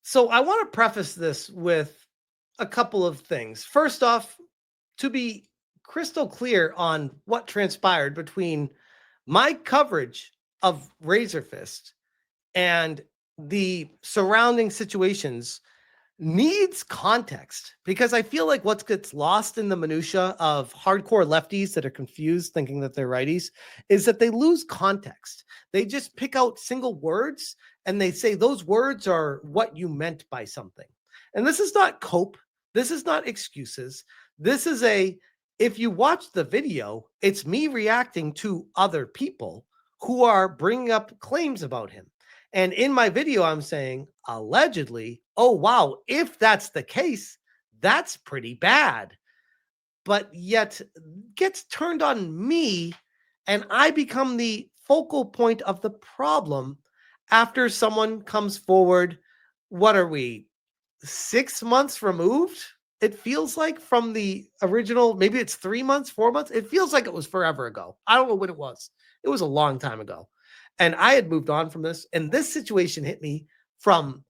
So I want to preface this with a couple of things. First off, to be crystal clear on what transpired between my coverage of RazorFist and the surrounding situations needs context, because I feel like what gets lost in the minutia of hardcore lefties that are confused thinking that they're righties is that they lose context. They just pick out single words and they say those words are what you meant by something. And this is not cope. This is not excuses. This is if you watch the video, it's me reacting to other people who are bringing up claims about him. And in my video, I'm saying, allegedly, oh, wow, if that's the case, that's pretty bad. But yet gets turned on me, and I become the focal point of the problem after someone comes forward. What are we, 6 months removed? It feels like from the original, maybe it's 3 months, 4 months. It feels like it was forever ago. I don't know when it was. It was a long time ago. And I had moved on from this. And this situation hit me from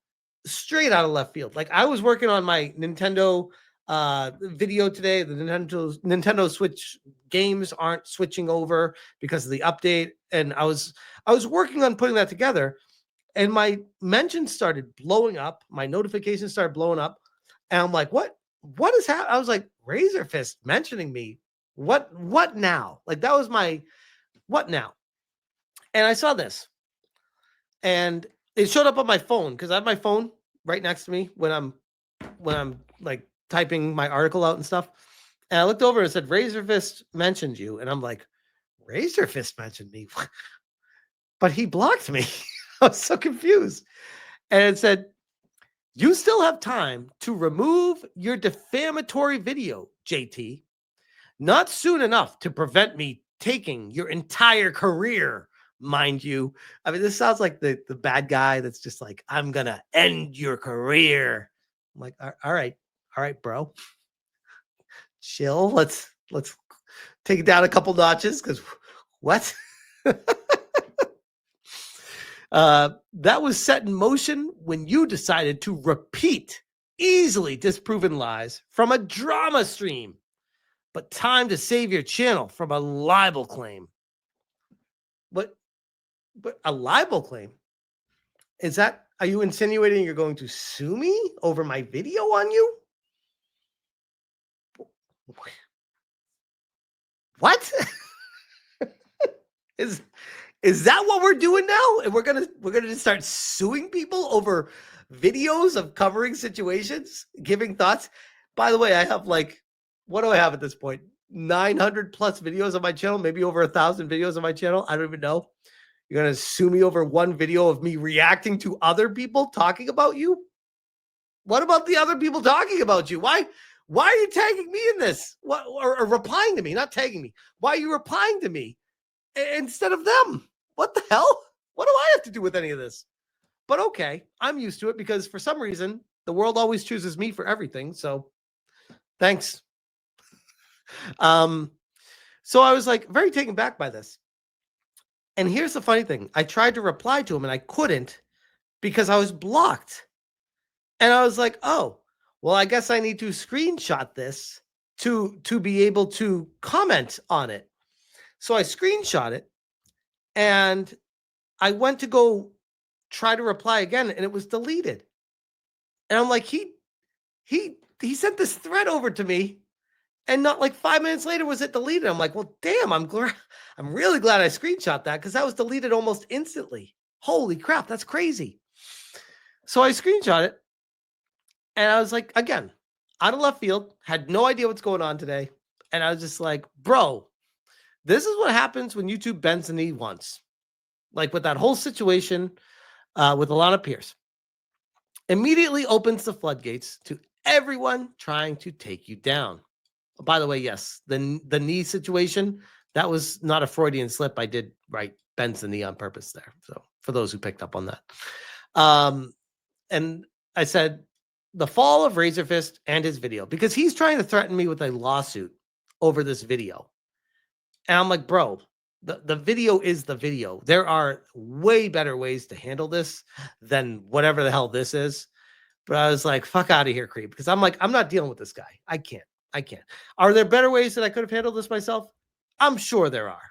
straight out of left field. Like I was working on my Nintendo video today. The Nintendo Switch games aren't switching over because of the update. And I was working on putting that together. And my mentions started blowing up. My notifications started blowing up. And I'm like, what is happening? I was like, RazorFist mentioning me. What now? Like that was my what now? And I saw this. And it showed up on my phone because I have my phone right next to me when I'm like typing my article out and stuff. And I looked over and it said, RazorFist mentioned you. And I'm like, RazorFist mentioned me. But he blocked me. I was so confused. And it said, you still have time to remove your defamatory video, JT. Not soon enough to prevent me taking your entire career, mind you. I mean, this sounds like the bad guy that's just like, I'm going to end your career. I'm like, all right, bro. Chill. Let's take it down a couple notches because what? That was set in motion when you decided to repeat easily disproven lies from a drama stream. But time to save your channel from a libel claim. But a libel claim? Is that, are you insinuating you're going to sue me over my video on you? What? Is that what we're doing now? And we're gonna just start suing people over videos of covering situations, giving thoughts. By the way, I have like, what do I have at this point? 900 plus videos on my channel, maybe over 1,000 videos on my channel. I don't even know. You're gonna sue me over one video of me reacting to other people talking about you? What about the other people talking about you? Why are you tagging me in this? What, or replying to me? Not tagging me. Why are you replying to me instead of them? What the hell? What do I have to do with any of this? But okay, I'm used to it because for some reason, the world always chooses me for everything. So thanks. So I was like very taken back by this. And here's the funny thing. I tried to reply to him and I couldn't because I was blocked. And I was like, oh, well, I guess I need to screenshot this to be able to comment on it. So I screenshot it. And I went to go try to reply again, and it was deleted. And I'm like, he sent this thread over to me, and not like 5 minutes later was it deleted. I'm like, well, damn, I'm really glad I screenshot that because that was deleted almost instantly. Holy crap, that's crazy. So I screenshot it, and I was like, again, out of left field, had no idea what's going on today. And I was just like, bro, this is what happens when YouTube bends the knee once. Like with that whole situation with Alana Pierce. Immediately opens the floodgates to everyone trying to take you down. By the way, yes, the knee situation, that was not a Freudian slip. I did bends the knee on purpose there. So for those who picked up on that. And I said, the fall of RazorFist and his video, because he's trying to threaten me with a lawsuit over this video. And I'm like, bro, the video is the video. There are way better ways to handle this than whatever the hell this is. But I was like, fuck out of here, creep. Because I'm like, I'm not dealing with this guy. I can't. Are there better ways that I could have handled this myself? I'm sure there are.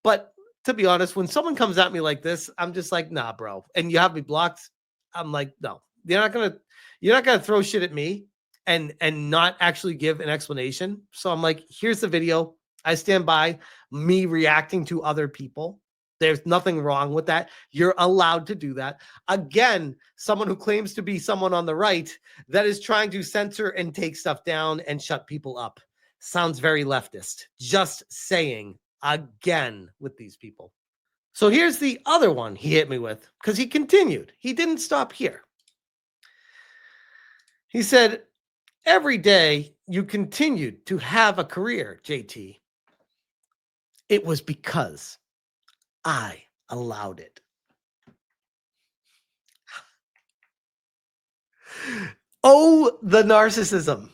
But to be honest, when someone comes at me like this, I'm just like, nah, bro. And you have me blocked. I'm like, no, you're not gonna throw shit at me and not actually give an explanation. So I'm like, here's the video. I stand by me reacting to other people. There's nothing wrong with that. You're allowed to do that. Again, someone who claims to be someone on the right that is trying to censor and take stuff down and shut people up. Sounds very leftist. Just saying, again, with these people. So here's the other one he hit me with, because he continued. He didn't stop here. He said, every day you continued to have a career, JT. It was because I allowed it. Oh, the narcissism.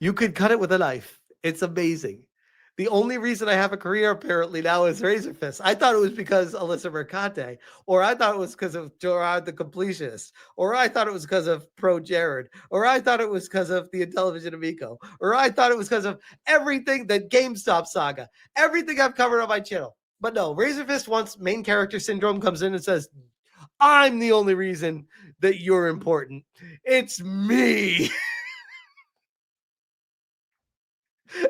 You could cut it with a knife. It's amazing. The only reason I have a career apparently now is RazorFist. I thought it was because Alyssa Mercante, or I thought it was because of Gerard the Completionist, or I thought it was because of Pro Jared, or I thought it was because of the Intelligent Amico, or I thought it was because of everything, the GameStop saga, everything I've covered on my channel. But no, RazorFist, once main character syndrome comes in and says, I'm the only reason that you're important. It's me.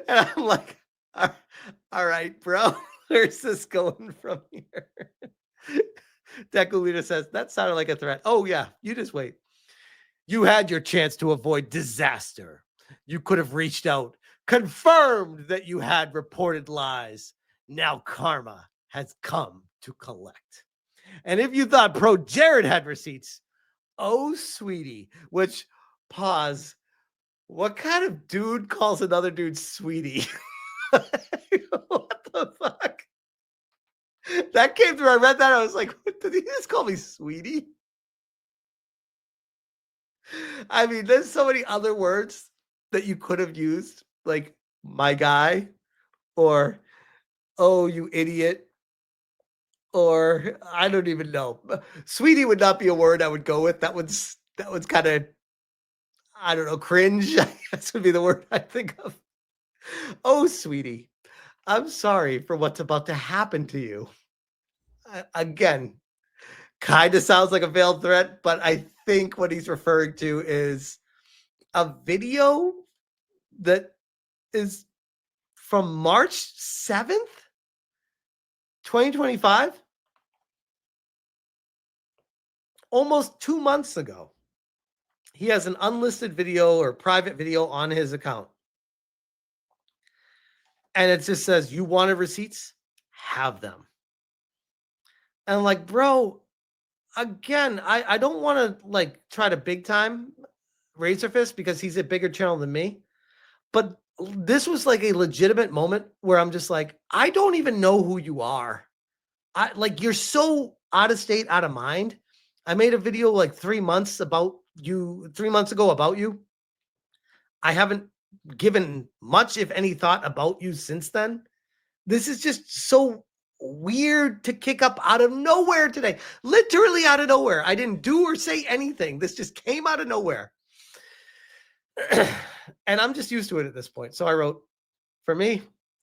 And I'm like, all right, bro. Where's this going from here? Dekulita says, that sounded like a threat. Oh, yeah. You just wait. You had your chance to avoid disaster. You could have reached out, confirmed that you had reported lies. Now karma has come to collect. And if you thought Pro Jared had receipts, oh, sweetie, which, pause, what kind of dude calls another dude sweetie? What the fuck? That came through. I read that. I was like, what, did he just call me sweetie? I mean, there's so many other words that you could have used, like my guy, or oh, you idiot, or I don't even know. Sweetie would not be a word I would go with. That one's kind of, I don't know, cringe. I guess would be the word I think of. Oh, sweetie, I'm sorry for what's about to happen to you. Again, kind of sounds like a veiled threat, but I think what he's referring to is a video that is from March 7th, 2025, almost 2 months ago. He has an unlisted video or private video on his account. And it just says, you wanted receipts? Have them. And I'm like, bro, again, I don't want to like try to big time RazorFist because he's a bigger channel than me. But this was like a legitimate moment where I'm just like, I don't even know who you are. You're so out of state, out of mind. I made a video like 3 months ago about you. I haven't given much, if any, thought about you since then. This is just so weird to kick up out of nowhere today. Literally out of nowhere. I didn't do or say anything. This just came out of nowhere. And I'm just used to it at this point. So I wrote, for me,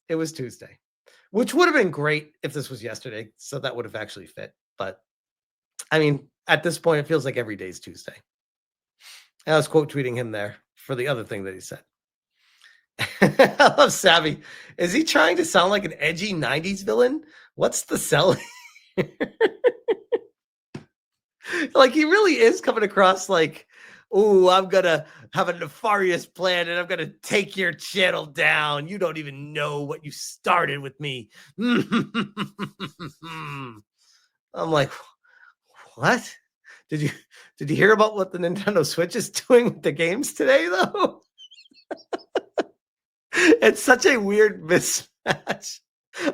it was Tuesday, which would have been great if this was yesterday. So that would have actually fit. But I mean, at this point, it feels like every day is Tuesday. And I was quote tweeting him there for the other thing that he said. I love Savvy. Is he trying to sound like an edgy 90s villain? What's the selling? Like, he really is coming across like, oh, I'm going to have a nefarious plan and I'm going to take your channel down. You don't even know what you started with me. I'm like, what? Did you hear about what the Nintendo Switch is doing with the games today, though? It's such a weird mismatch.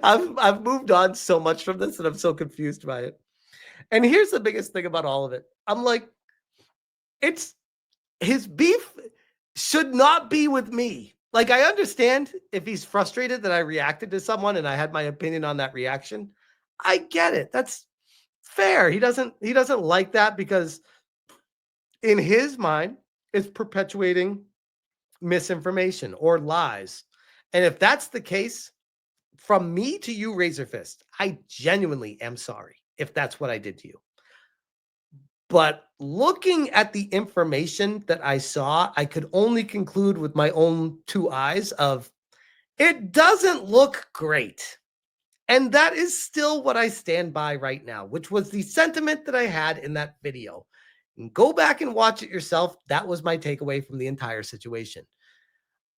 I've moved on so much from this and I'm so confused by it. And here's the biggest thing about all of it. I'm like, it's his beef should not be with me. Like, I understand if he's frustrated that I reacted to someone and I had my opinion on that reaction. I get it. That's fair. He doesn't like that because in his mind, is perpetuating misinformation or lies. And if that's the case, from me to you, RazorFist, I genuinely am sorry if that's what I did to you. But looking at the information that I saw, I could only conclude with my own two eyes of it doesn't look great. And that is still what I stand by right now, which was the sentiment that I had in that video. And go back and watch it yourself. That was my takeaway from the entire situation.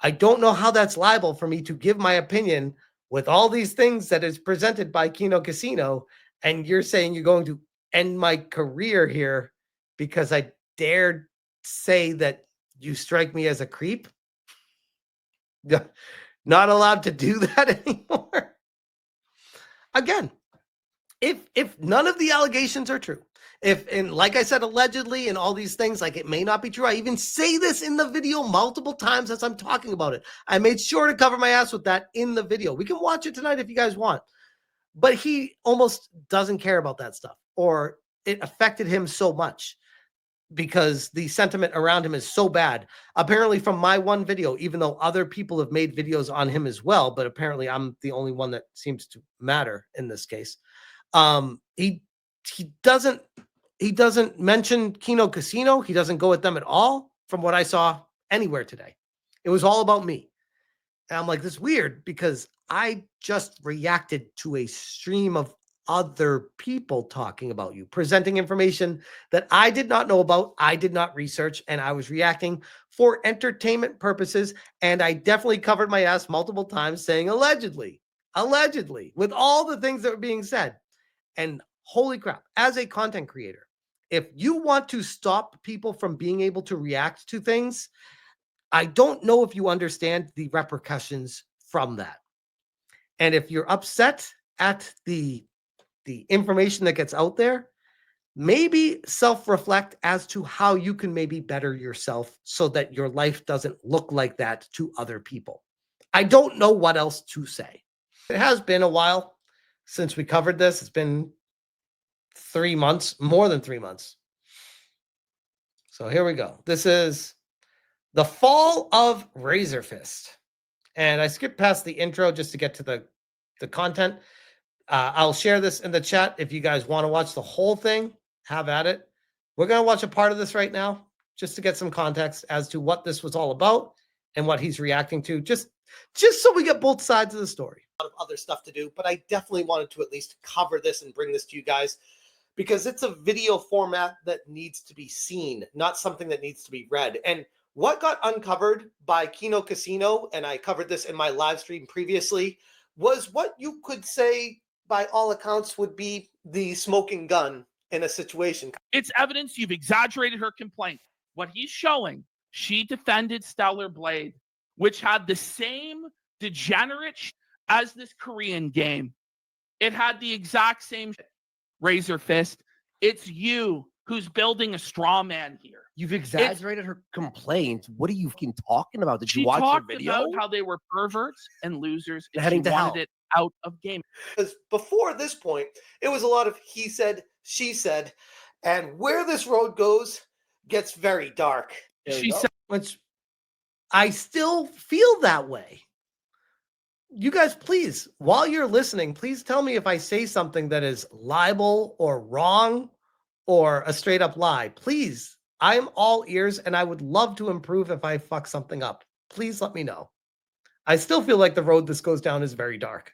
I don't know how that's liable for me to give my opinion with all these things that is presented by Kino Casino. And you're saying you're going to end my career here because I dared say that you strike me as a creep. Not allowed to do that anymore. Again, if none of the allegations are true, and like I said, allegedly, and all these things, like it may not be true. I even say this in the video multiple times as I'm talking about it. I made sure to cover my ass with that in the video. We can watch it tonight if you guys want. But he almost doesn't care about that stuff, or it affected him so much because the sentiment around him is so bad. Apparently from my one video, even though other people have made videos on him as well, but apparently I'm the only one that seems to matter in this case. He doesn't mention Kino Casino. He doesn't go at them at all from what I saw anywhere today. It was all about me. And I'm like, this is weird because I just reacted to a stream of other people talking about you, presenting information that I did not know about, I did not research, and I was reacting for entertainment purposes. And I definitely covered my ass multiple times saying allegedly, with all the things that were being said. And holy crap, as a content creator, if you want to stop people from being able to react to things, I don't know if you understand the repercussions from that. And if you're upset at the information that gets out there, maybe self-reflect as to how you can maybe better yourself so that your life doesn't look like that to other people. I don't know what else to say. It has been a while since we covered this. It's been 3 months, more than 3 months. So here we go. This is the fall of RazorFist. And I skipped past the intro just to get to the content. I'll share this in the chat. If you guys want to watch the whole thing, have at it. We're going to watch a part of this right now just to get some context as to what this was all about and what he's reacting to, just so we get both sides of the story. A lot of other stuff to do, but I definitely wanted to at least cover this and bring this to you guys because it's a video format that needs to be seen, not something that needs to be read. And what got uncovered by Kino Casino, and I covered this in my live stream previously, was what you could say by all accounts would be the smoking gun in a situation. It's evidence you've exaggerated her complaint. What he's showing, she defended Stellar Blade, which had the same degenerate as this Korean game. It had the exact same RazorFist. It's you who's building a straw man here. You've exaggerated her complaint. What are you fucking talking about? Did you watch her video? She talked about how they were perverts and losers and heading she to wanted hell. it out of game. Because before this point, it was a lot of he said, she said, and where this road goes gets very dark. She said, which I still feel that way. You guys, please, while you're listening, please tell me if I say something that is libel or wrong or a straight up lie. Please, I'm all ears and I would love to improve if I fuck something up. Please let me know. I still feel like the road this goes down is very dark.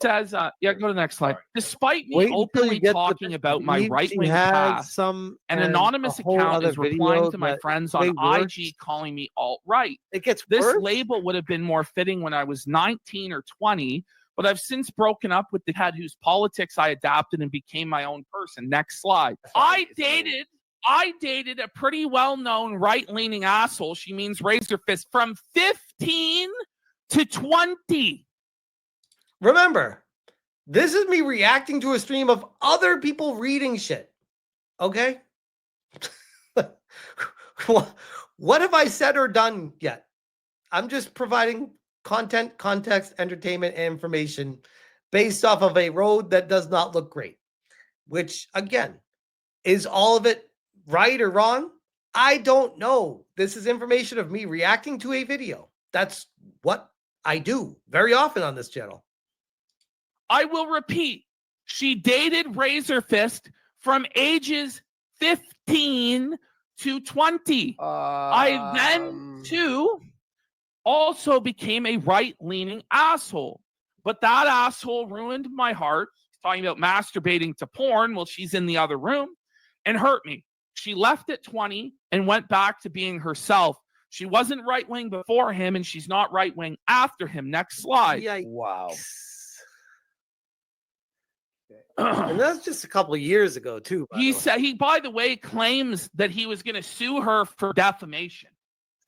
Says, go to the next slide. Despite me openly talking about my right-wing past, an anonymous account is replying to my friends on IG calling me alt-right. This label would have been more fitting when I was 19 or 20, but I've since broken up with the head whose politics I adapted and became my own person. Next slide. I dated a pretty well-known right-leaning asshole. She means RazorFist from 15 to 20. Remember, this is me reacting to a stream of other people reading shit. Okay? What have I said or done yet? I'm just providing content, context, entertainment, and information based off of a road that does not look great. Which, again, is all of it right or wrong? I don't know. This is information of me reacting to a video. That's what I do very often on this channel. I will repeat. She dated RazorFist from ages 15 to 20. I then, too, also became a right-leaning asshole. But that asshole ruined my heart, talking about masturbating to porn while she's in the other room, and hurt me. She left at 20 and went back to being herself. She wasn't right-wing before him, and she's not right-wing after him. Next slide. Yikes. Wow. And that's just a couple of years ago, too. He, by the way, claims that he was going to sue her for defamation.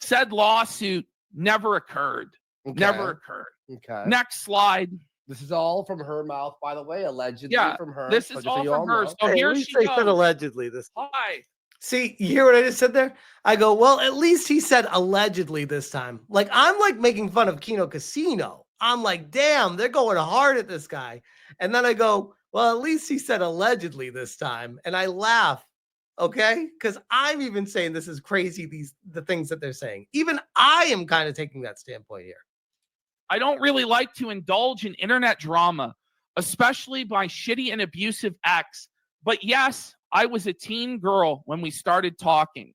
Said lawsuit never occurred. Okay. Never occurred. Okay. Next slide. This is all from her mouth, by the way, allegedly from her. This is all from her. So hey, here she goes. Said allegedly this. Hi. See, you hear what I just said there? I go, well, at least he said allegedly this time. Like, I'm like making fun of Kino Casino. I'm like, damn, they're going hard at this guy. And then I go, well, at least he said allegedly this time. And I laugh, okay? Because I'm even saying this is crazy, the things that they're saying. Even I am kind of taking that standpoint here. I don't really like to indulge in internet drama, especially by shitty and abusive ex. But yes, I was a teen girl when we started talking,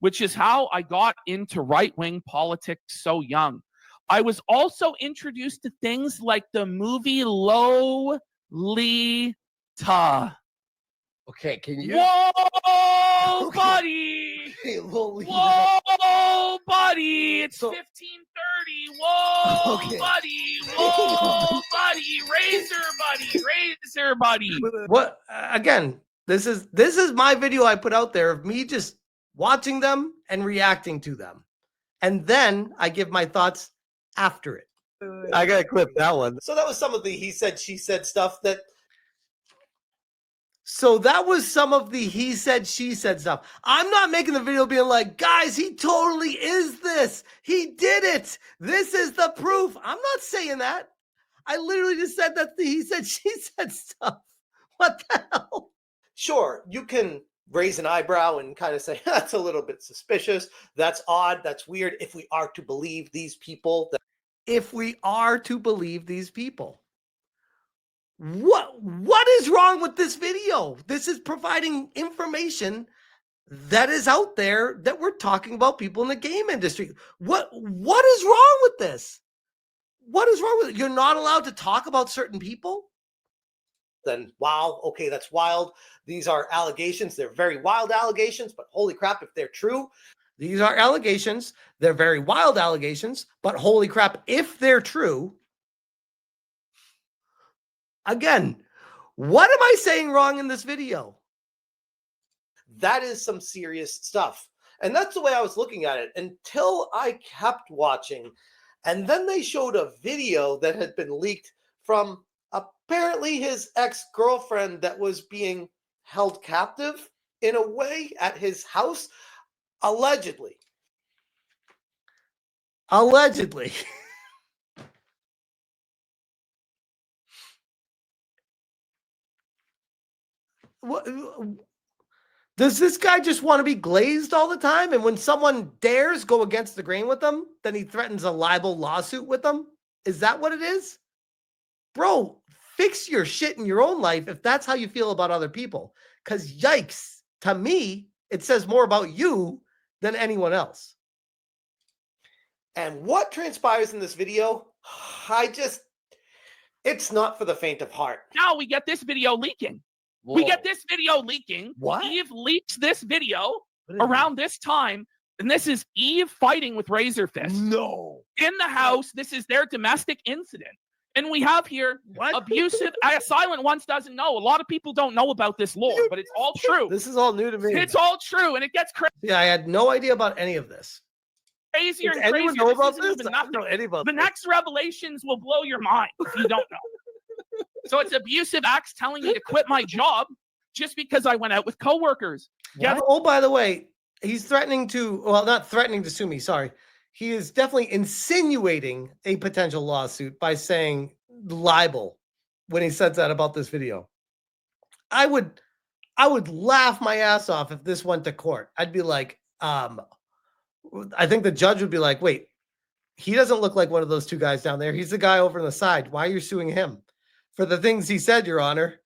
which is how I got into right-wing politics so young. I was also introduced to things like the movie Lolita. Okay, can you? Whoa, buddy! Hey, Whoa, buddy! It's 15:30. Whoa, buddy! Whoa, buddy! Razor, buddy! What? Again, this is my video I put out there of me just watching them and reacting to them, and then I give my thoughts after it. I gotta clip that one. So that was some of the he said, she said stuff that. So that was some of the he said, she said stuff. I'm not making the video being like, guys, he totally is this. He did it. This is the proof. I'm not saying that. I literally just said that the he said, she said stuff. What the hell? Sure, you can raise an eyebrow and kind of say, that's a little bit suspicious. That's odd. That's weird. If we are to believe these people. What is wrong with this video? This is providing information that is out there that we're talking about people in the game industry. What is wrong with this? What is wrong with it? You're not allowed to talk about certain people? Then, wow, okay, that's wild. These are allegations. They're very wild allegations, but holy crap, if they're true. These are allegations. They're very wild allegations, but holy crap, if they're true. Again, what am I saying wrong in this video? That is some serious stuff. And that's the way I was looking at it until I kept watching. And then they showed a video that had been leaked from apparently his ex-girlfriend that was being held captive in a way at his house. Allegedly. Allegedly. What, does this guy just want to be glazed all the time? And when someone dares go against the grain with them, then he threatens a libel lawsuit with them? Is that what it is? Bro, fix your shit in your own life if that's how you feel about other people. Because yikes, to me, it says more about you than anyone else. And what transpires in this video, it's not for the faint of heart. Now we get this video leaking. Whoa. We get this video leaking. What? Eve leaks this video around this time, and this is Eve fighting with RazorFist. No. In the house, this is their domestic incident. And we have here abusive. Silent Ones doesn't know. A lot of people don't know about this lore, but it's all true. This is all new to me. It's all true, and it gets crazy. Yeah, I had no idea about any of this. Crazier Does and crazier. Anyone know about this? I don't know any about the this. next revelations will blow your mind if you don't know. So it's abusive acts telling me to quit my job just because I went out with coworkers. Yeah. Oh, by the way, he's threatening to, well, not threatening to sue me. Sorry. He is definitely insinuating a potential lawsuit by saying libel when he says that about this video. I would laugh my ass off if this went to court. I'd be like, I think the judge would be like, wait, he doesn't look like one of those two guys down there. He's the guy over on the side. Why are you suing him for the things he said, Your Honor?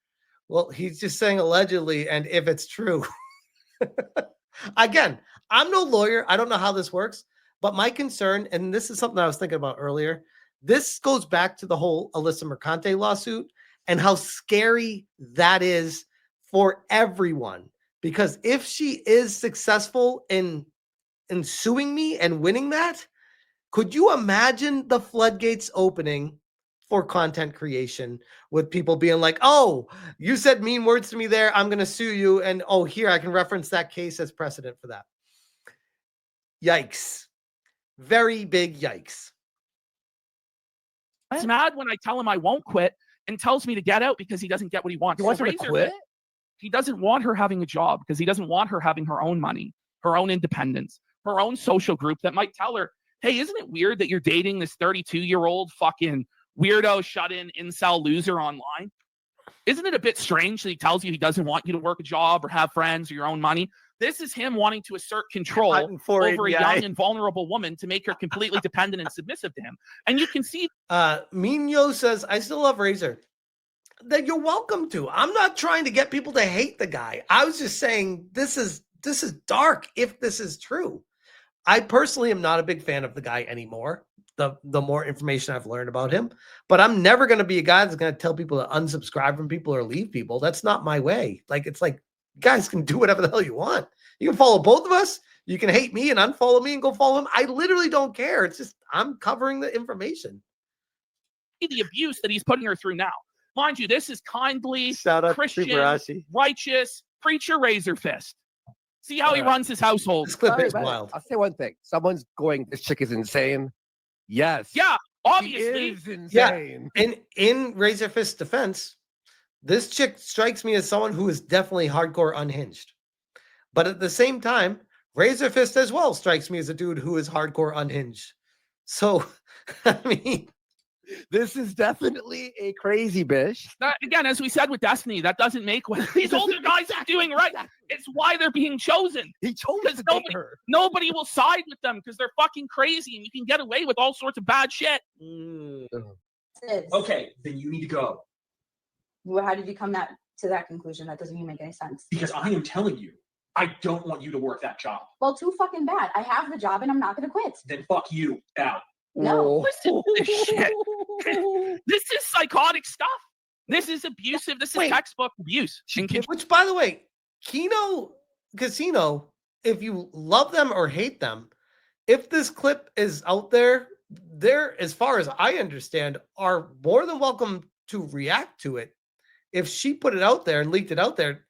Well, he's just saying allegedly, and if it's true. Again, I'm no lawyer. I don't know how this works, but my concern, and this is something I was thinking about earlier, this goes back to the whole Alyssa Mercante lawsuit and how scary that is for everyone. Because if she is successful in suing me and winning that, could you imagine the floodgates opening for content creation with people being like, oh, you said mean words to me there, I'm going to sue you. And oh, here, I can reference that case as precedent for that. Yikes. Very big yikes. He's mad when I tell him I won't quit and tells me to get out because he doesn't get what he wants. He wants her to quit? He doesn't want her having a job because he doesn't want her having her own money, her own independence, her own social group that might tell her, hey, isn't it weird that you're dating this 32-year-old fucking weirdo, shut-in, incel loser online? Isn't it a bit strange that he tells you he doesn't want you to work a job or have friends or your own money? This is him wanting to assert control over a young and vulnerable woman to make her completely dependent and submissive to him. And you can see... Mino says, I still love Razor. That you're welcome to. I'm not trying to get people to hate the guy. I was just saying this is dark if this is true. I personally am not a big fan of the guy anymore. The more information I've learned about him, but I'm never going to be a guy that's going to tell people to unsubscribe from people or leave people. That's not my way. Like, it's like, you guys can do whatever the hell you want. You can follow both of us. You can hate me and unfollow me and go follow him. I literally don't care. It's just, I'm covering the information. The abuse that he's putting her through now. Mind you, this is kindly, shout out Christian, righteous preacher RazorFist. See how he runs his household. This clip is wild. I'll say one thing. Someone's going, this chick is insane. Yes. Yeah, obviously. She is insane. Yeah. In RazorFist's defense, this chick strikes me as someone who is definitely hardcore unhinged. But at the same time, RazorFist as well strikes me as a dude who is hardcore unhinged. So, I mean... This is definitely a crazy bitch. Again, as we said with Destiny, that doesn't make what these older guys are doing right. It's why they're being chosen. He chose to date her. Nobody will side with them because they're fucking crazy and you can get away with all sorts of bad shit. Okay, then you need to go. Well, how did you come to that conclusion? That doesn't even make any sense. Because I am telling you, I don't want you to work that job. Well, too fucking bad. I have the job and I'm not going to quit. Then fuck you. Out. No. Listen to this shit. This is psychotic stuff. This is abusive. This is textbook abuse. Which, by the way, Kino Casino, if you love them or hate them, if this clip is out there, they're, as far as I understand, are more than welcome to react to it. If she put it out there and leaked it out there,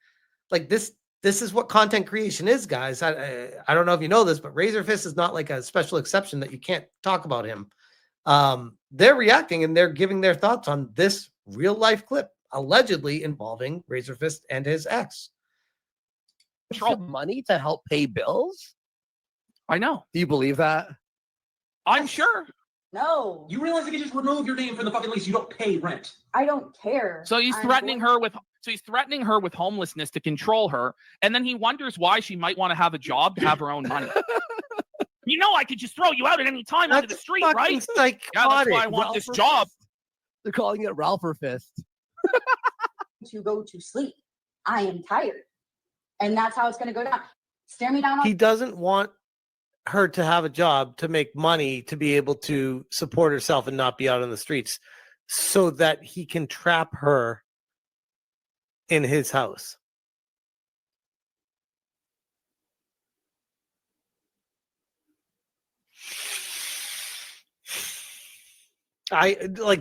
like this is what content creation is, guys. I don't know if you know this, but RazorFist is not like a special exception that you can't talk about him. They're reacting and they're giving their thoughts on this real life clip, allegedly involving RazorFist and his ex. Money to help pay bills? I know. Do you believe that? I'm sure. No. You realize they can just remove your name from the fucking lease. You don't pay rent. I don't care. So he's threatening her with homelessness to control her, and then he wonders why she might want to have a job to have her own money. You know, I could just throw you out at any time onto the street, right? Psychotic. Yeah, that's why I want this job. They're calling it RazorFist. To go to sleep. I am tired. And that's how it's going to go down. Stare me down. He doesn't want her to have a job to make money to be able to support herself and not be out on the streets so that he can trap her in his house.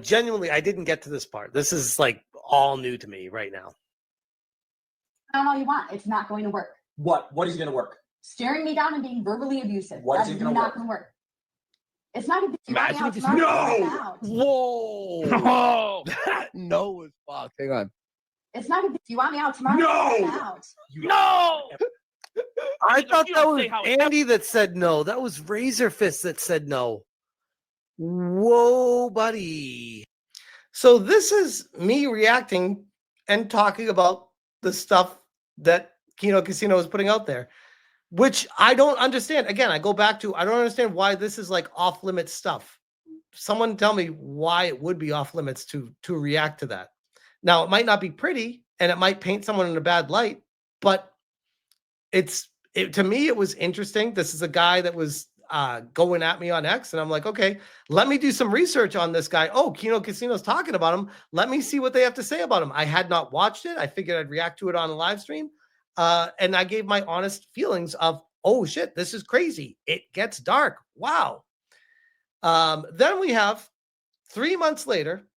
Genuinely, I didn't get to this part. This is like all new to me right now. I don't know all you want. It's not going to work. What? What is going to work? Staring me down and being verbally abusive. What is it going to work? It's not going to Imagine No! Whoa! No was fucked. Hang on. It's not going to you want me out tomorrow? No! No! I thought that was Andy that said no. That was RazorFist that said no. Whoa, buddy. So this is me reacting and talking about the stuff that Kino Casino is putting out there. which I don't understand. Again, I go back to, I don't understand why this is like off limits stuff. Someone tell me why it would be off limits to react to that. Now, it might not be pretty and it might paint someone in a bad light, but to me, it was interesting. This is a guy that was going at me on X, and I'm like, okay, let me do some research on this guy. Oh, Kino Casino's talking about him. Let me see what they have to say about him. I had not watched it. I figured I'd react to it on a live stream. And I gave my honest feelings of, oh shit, this is crazy. It gets dark. Wow. Then we have 3 months later.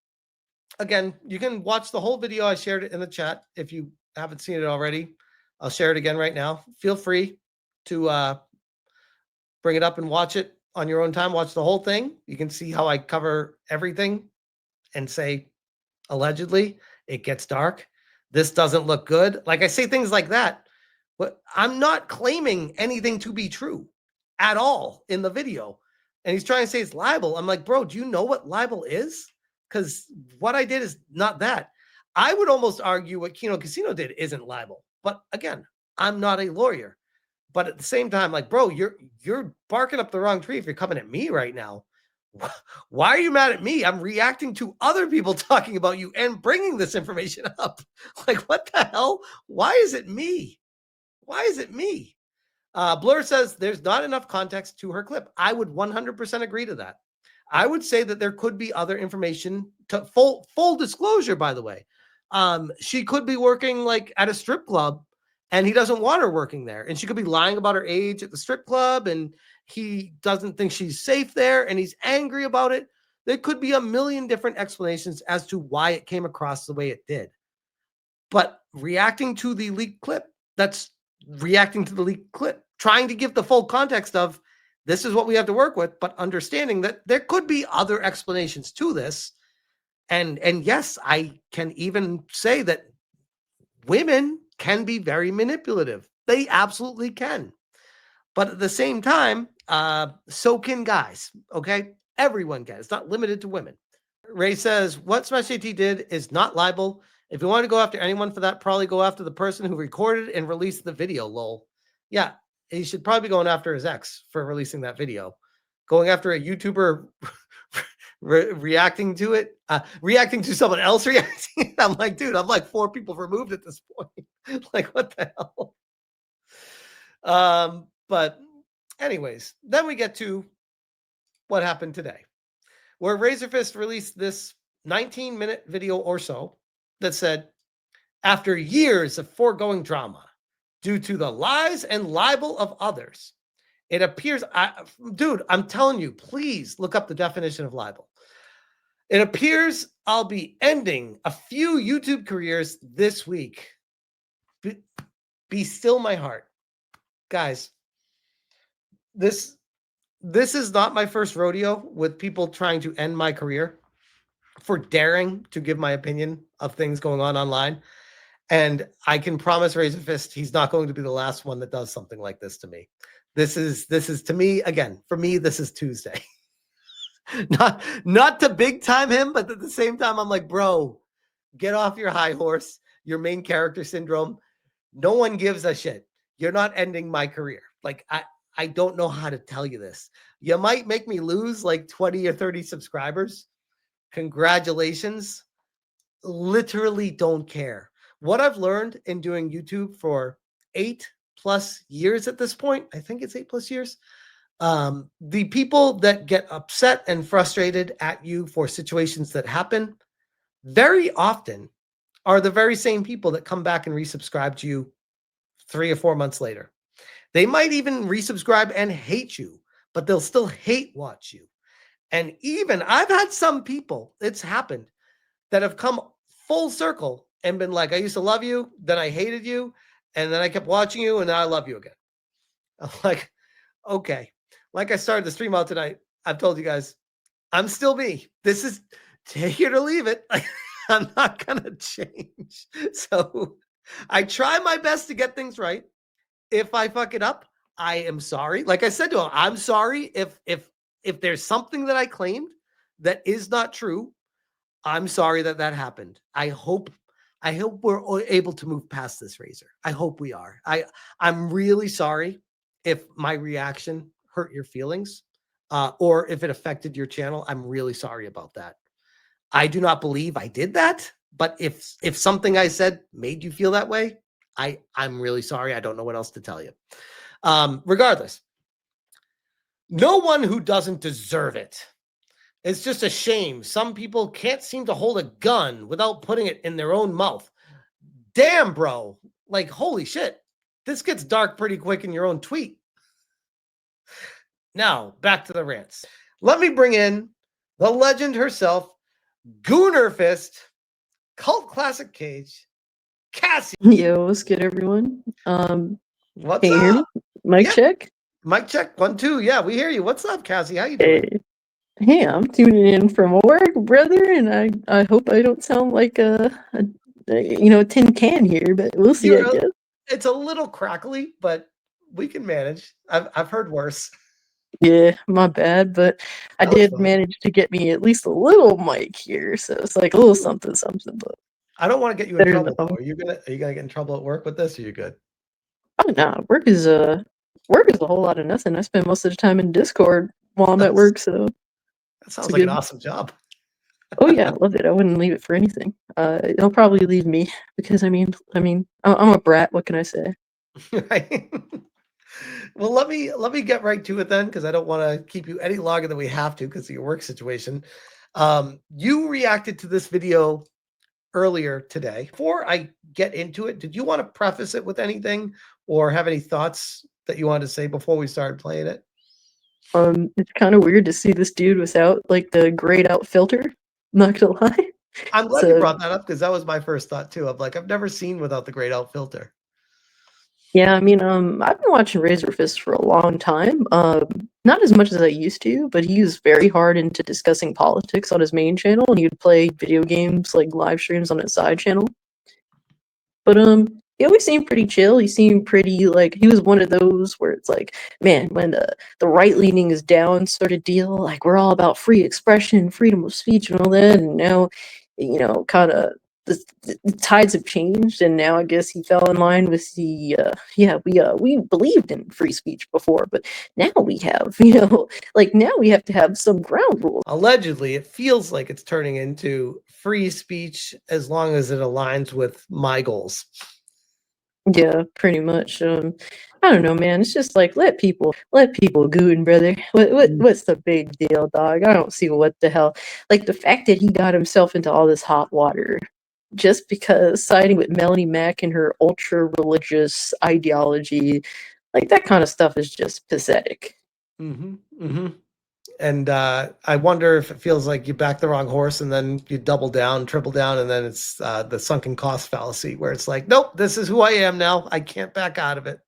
Again, you can watch the whole video. I shared it in the chat. If you haven't seen it already, I'll share it again right now. Feel free to bring it up and watch it on your own time. Watch the whole thing. You can see how I cover everything and say, allegedly, it gets dark. This doesn't look good. Like I say things like that, but I'm not claiming anything to be true at all in the video. And he's trying to say it's libel. I'm like, bro, do you know what libel is? Because what I did is not that. I would almost argue what Kino Casino did isn't libel. But again, I'm not a lawyer. But at the same time, like, bro, you're barking up the wrong tree if you're coming at me right now. Why are you mad at me? I'm reacting to other people talking about you and bringing this information up. Like, what the hell? Why is it me? Why is it me? Blur says there's not enough context to her clip. I would 100% agree to that. I would say that there could be other information. To full disclosure, by the way, she could be working like at a strip club, and he doesn't want her working there, and she could be lying about her age at the strip club, and he doesn't think she's safe there, and he's angry about it. There could be a million different explanations as to why it came across the way it did. But reacting to the leaked clip, that's reacting to the leaked clip, trying to give the full context of this is what we have to work with, but understanding that there could be other explanations to this. And yes, I can even say that women can be very manipulative. They absolutely can. But at the same time, so can guys, okay? Everyone can. It's not limited to women. Ray says, what Smash AT did is not libel. If you want to go after anyone for that, probably go after the person who recorded and released the video, lol. Yeah, he should probably be going after his ex for releasing that video. Going after a YouTuber reacting to it, reacting to someone else reacting. I'm like, dude, I'm like 4 people removed at this point. Like, what the hell? But anyways, then we get to what happened today, where Razorfist released this 19-minute video or so that said, after years of foregoing drama, due to the lies and libel of others, it appears, dude, I'm telling you, please look up the definition of libel. It appears I'll be ending a few YouTube careers this week. Be still my heart. Guys, this is not my first rodeo with people trying to end my career for daring to give my opinion of things going on online. And I can promise RazorFist, he's not going to be the last one that does something like this to me. This is to me, again, for me, this is Tuesday. not to big time him, but at the same time, I'm like, bro, get off your high horse, your main character syndrome. No one gives a shit. You're not ending my career. Like, I don't know how to tell you this. You might make me lose like 20 or 30 subscribers. Congratulations. Literally don't care. What I've learned in doing YouTube for 8+ years at this point, I think it's 8+ years. The people that get upset and frustrated at you for situations that happen very often are the very same people that come back and resubscribe to you 3 or 4 months later. They might even resubscribe and hate you, but they'll still hate watch you. And even I've had some people, it's happened, that have come full circle and been like, I used to love you, then I hated you, and then I kept watching you, and now I love you again. I'm like, okay. Like I started the stream out tonight, I've told you guys, I'm still me. This is take it or leave it. I'm not going to change. So I try my best to get things right. If I fuck it up, I am sorry. Like I said to him, I'm sorry if there's something that I claimed that is not true. I'm sorry that happened. I hope we're able to move past this, Razor. I hope we are. I'm really sorry. if my reaction hurt your feelings, or if it affected your channel, I'm really sorry about that. I do not believe I did that, but if something I said made you feel that way, I'm really sorry. I don't know what else to tell you. Regardless, no one who doesn't deserve it. It's just a shame. Some people can't seem to hold a gun without putting it in their own mouth. Damn, bro. Like, holy shit. This gets dark pretty quick in your own tweet. Now, back to the rants. Let me bring in the legend herself, RazörFist, cult classic Cage, Cassie. Yo, what's good, everyone? What's can you hear me? up? Mic Yeah. check. Mic check. 1, 2. Yeah, we hear you. What's up, Cassie? How you doing? Hey, I'm tuning in from work, brother, and I hope I don't sound like a tin can here, but we'll see. I guess it's a little crackly, but we can manage. I've heard worse. Yeah, my bad, but I did manage to get me at least a little mic here, so it's like a little something. But I don't want to get you in trouble. Though. Are you gonna get in trouble at work with this? Or are you good? Oh no, work is a whole lot of nothing. I spend most of the time in Discord while I'm at work, so that sounds like an awesome job. Oh yeah, I love it. I wouldn't leave it for anything. He'll probably leave me because I'm a brat. What can I say? Right. Well, let me get right to it then, because I don't want to keep you any longer than we have to because of your work situation. You reacted to this video earlier today. Before I get into it, did you want to preface it with anything or have any thoughts that you wanted to say before we started playing it? It's kind of weird to see this dude without like the grayed out filter. Not gonna lie. I'm glad you brought that up because that was my first thought too. Of like, I've never seen without the grayed out filter. Yeah, I mean, I've been watching RazorFist for a long time. Not as much as I used to, but he was very hard into discussing politics on his main channel, and he would play video games like live streams on his side channel. But he always seemed pretty chill. He seemed pretty like he was one of those where it's like, man, when the right leaning is down sort of deal, like we're all about free expression, freedom of speech, and all that. And now, kind of the tides have changed, and now I guess he fell in line with the we believed in free speech before, but now we have now we have to have some ground rules. Allegedly, it feels like it's turning into free speech as long as it aligns with my goals. Yeah, pretty much. I don't know, man. It's just like let people goon, brother. What's the big deal, dog? I don't see what the hell. Like the fact that he got himself into all this hot water just because siding with Melonie Mac and her ultra religious ideology, like that kind of stuff is just pathetic. And I wonder if it feels like you back the wrong horse and then you double down, triple down, and then it's the sunken cost fallacy where it's like, nope, this is who I am now. I can't back out of it.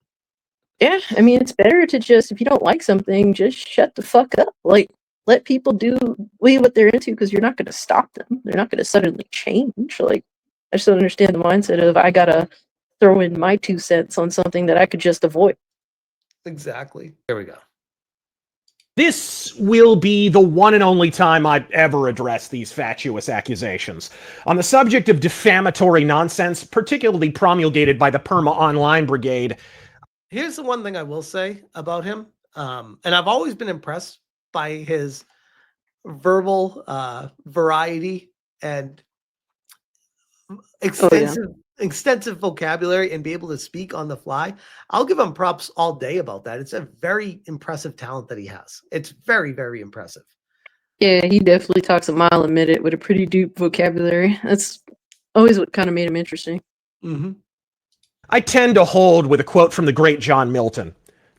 Yeah, I mean, it's better to just, if you don't like something, just shut the fuck up. Like, let people do what they're into because you're not going to stop them. They're not going to suddenly change. Like, I just don't understand the mindset of I got to throw in my 2 cents on something that I could just avoid. Exactly. There we go. This will be the one and only time I've ever addressed these fatuous accusations. On the subject of defamatory nonsense, particularly promulgated by the Perma Online Brigade. Here's the one thing I will say about him. And I've always been impressed by his verbal variety and extensive vocabulary and be able to speak on the fly. I'll give him props all day about that. It's a very impressive talent that he has. It's very, very impressive. Yeah, he definitely talks a mile a minute with a pretty deep vocabulary. That's always what kind of made him interesting. I tend to hold with a quote from the great John Milton.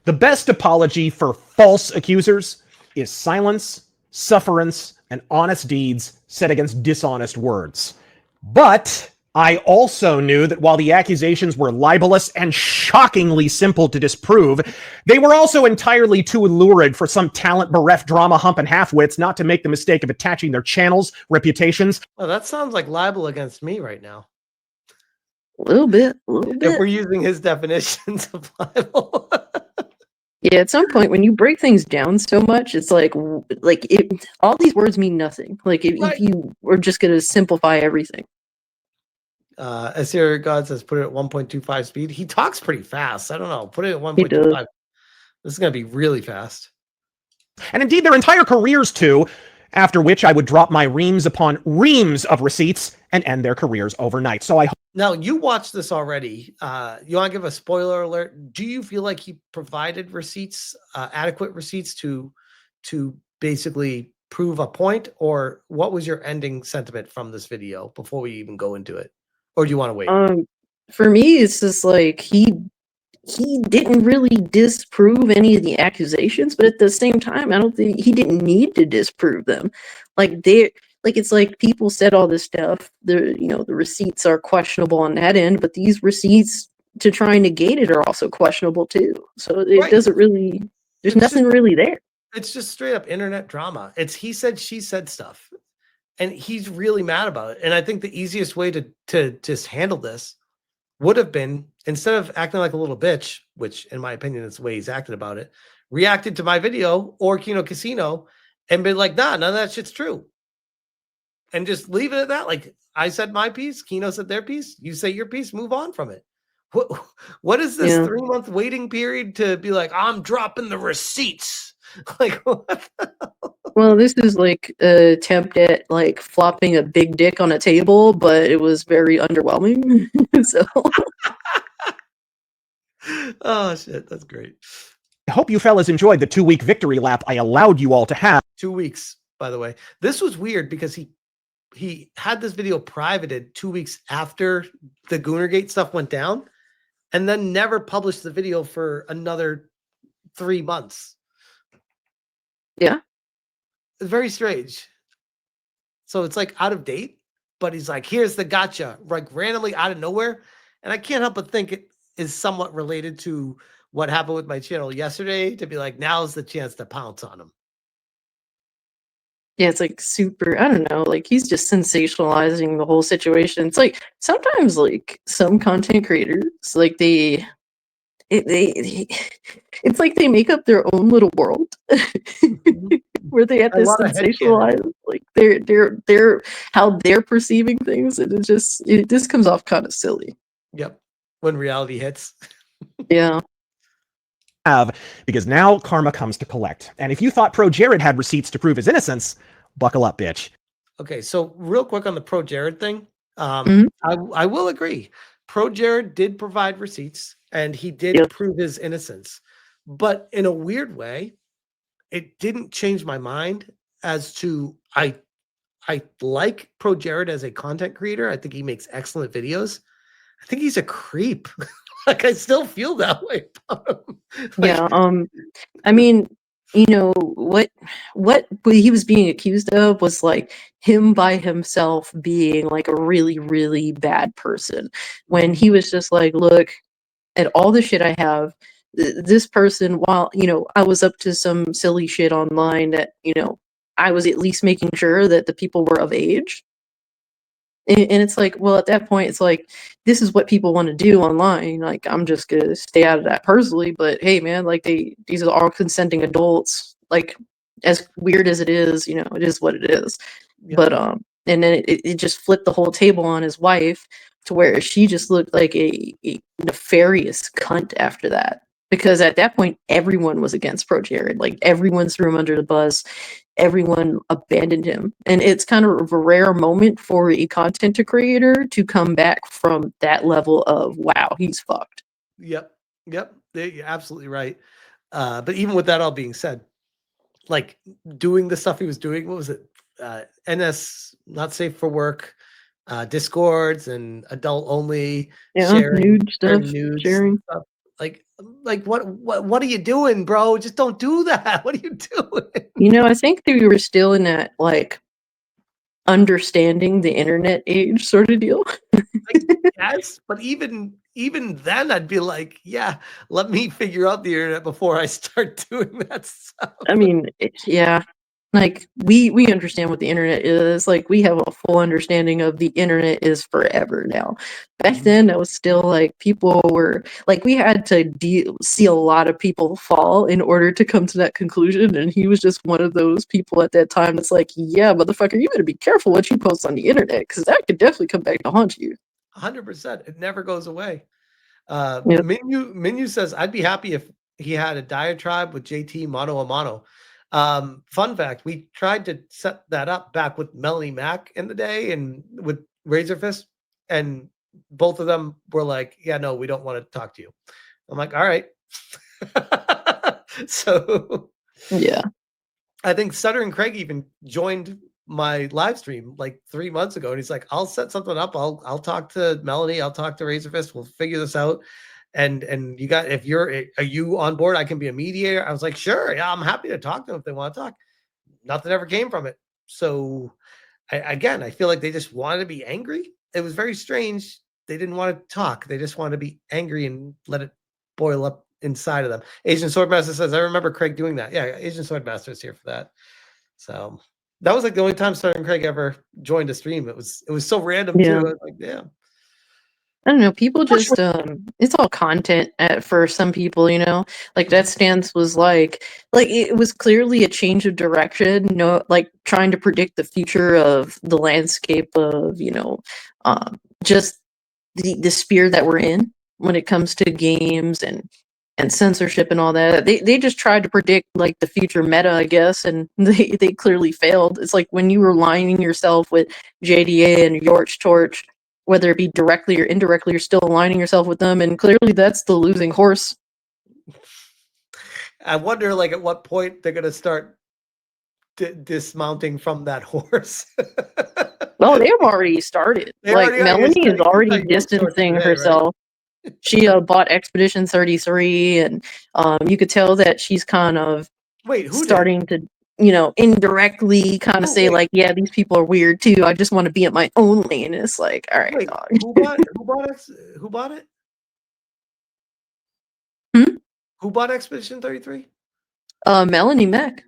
The best apology for false accusers is silence, sufferance, and honest deeds set against dishonest words. But I also knew that while the accusations were libelous and shockingly simple to disprove, they were also entirely too lurid for some talent-bereft drama-humping half-wits not to make the mistake of attaching their channels, reputations. Well, that sounds like libel against me right now. A little bit. If we're using his definitions of libel. Yeah, at some point when you break things down so much, it's like all these words mean nothing. Like if you were just going to simplify everything. As here God says, put it at 1.25 speed. He talks pretty fast. I don't know. Put it at 1.25. This is going to be really fast. And indeed their entire careers too, after which I would drop my reams upon reams of receipts and end their careers overnight. So I Now, you watched this already. You want to give a spoiler alert? Do you feel like he provided receipts, adequate receipts to basically prove a point? Or what was your ending sentiment from this video before we even go into it? Or do you want to wait? For me, it's just like he didn't really disprove any of the accusations, but at the same time, I don't think he didn't need to disprove them. It's like people said all this stuff. The receipts are questionable on that end, but these receipts to try and negate it are also questionable too. So it doesn't really. There's nothing really there. It's just straight up internet drama. It's he said, she said stuff, and he's really mad about it. And I think the easiest way to just handle this would have been, instead of acting like a little bitch, which in my opinion is the way he's acted about it, reacted to my video or Kino Casino and been like, nah, none of that shit's true. And just leave it at that. Like, I said my piece, Kino said their piece, you say your piece, move on from it. What is this 3-month waiting period to be like, I'm dropping the receipts? Like, what the hell? Well, this is like an attempt at like flopping a big dick on a table, but it was very underwhelming. So oh shit, that's great. I hope you fellas enjoyed the 2-week victory lap I allowed you all to have. 2 weeks, by the way. This was weird because he had this video privated 2 weeks after the Goonergate stuff went down, and then never published the video for another 3 months. Yeah. It's very strange. So it's like out of date, but he's like, here's the gotcha, like randomly out of nowhere. And I can't help but think it is somewhat related to what happened with my channel yesterday, to be like, now's the chance to pounce on him. Yeah, it's like super, I don't know, like he's just sensationalizing the whole situation. It's like sometimes like some content creators, like it's like they make up their own little world where they have to sensationalize like they're how they're perceiving things, and it just comes off kind of silly. Yep. When reality hits. Yeah. Because now karma comes to collect. And if you thought Pro Jared had receipts to prove his innocence, buckle up, bitch. Okay, so real quick on the Pro Jared thing, I will agree. Pro Jared did provide receipts, and he did prove his innocence. But in a weird way, it didn't change my mind as to I like Pro Jared as a content creator. I think he makes excellent videos. I think he's a creep. Like, I still feel that way about him. Like, yeah. I mean, you know, what he was being accused of was like him by himself being like a really, really bad person. When he was just like, look at all the shit I have. This person, while, you know, I was up to some silly shit online that, you know, I was at least making sure that the people were of age. And it's like, well, at that point, it's like, this is what people want to do online. Like, I'm just going to stay out of that personally. But hey, man, like these are all consenting adults. Like, as weird as it is, you know, it is what it is. Yeah. But, and then it just flipped the whole table on his wife to where she just looked like a nefarious cunt after that. Because at that point, everyone was against Pro Jared. Like, everyone threw him under the bus. Everyone abandoned him. And it's kind of a rare moment for a content creator to come back from that level of, wow, he's fucked. Yep. You're absolutely right. But even with that all being said, like, doing the stuff he was doing, what was it? NS, not safe for work, Discords and adult only, sharing nude stuff, sharing stuff. Like what are you doing, bro? Just don't do that. What are you doing? You know, I think we were still in that like understanding the internet age sort of deal. Yes, but even then I'd be like, yeah, let me figure out the internet before I start doing that stuff. I mean, yeah. Like, we understand what the internet is. Like, we have a full understanding of the internet is forever now. Back then, it was still like people were like, we had to see a lot of people fall in order to come to that conclusion. And he was just one of those people at that time that's like, yeah, motherfucker, you better be careful what you post on the internet, because that could definitely come back to haunt you. 100%. It never goes away. Minu says, I'd be happy if he had a diatribe with JT mano a mano. Fun fact, we tried to set that up back with Melonie Mac in the day and with RazorFist, and both of them were like, yeah, no, we don't want to talk to you. I'm like, all right. So yeah, I think Sutter and Craig even joined my live stream like 3 months ago, and he's like, I'll set something up. I'll talk to Melonie. I'll talk to RazorFist. We'll figure this out. And you got, are you on board? I can be a mediator. I was like, sure. Yeah, I'm happy to talk to them if they want to talk. Nothing ever came from it. So I feel like they just wanted to be angry. It was very strange. They didn't want to talk. They just wanted to be angry and let it boil up inside of them. Asian Swordmaster says, I remember Craig doing that. Yeah, Asian Swordmaster is here for that. So that was like the only time Sutter and Craig ever joined a stream. It was so random too. I was like, yeah. I don't know. People just it's all content for some people, you know. Like that stance was like it was clearly a change of direction. You know, like trying to predict the future of the landscape of just the sphere that we're in when it comes to games and censorship and all that. They just tried to predict like the future meta, I guess, and they clearly failed. It's like when you were aligning yourself with JDA and York's Torch, whether it be directly or indirectly, you're still aligning yourself with them, and clearly that's the losing horse. I wonder, like, at what point they're going to start dismounting from that horse. Well, they've already started. Melonie is already distancing herself. Right? She bought Expedition 33, and you could tell that she's kind of starting to, indirectly kind of say like, yeah, these people are weird too. I just want to be at my own lane. And it's like, all right, dog. Who bought it? Who bought Expedition 33? Melonie Mac.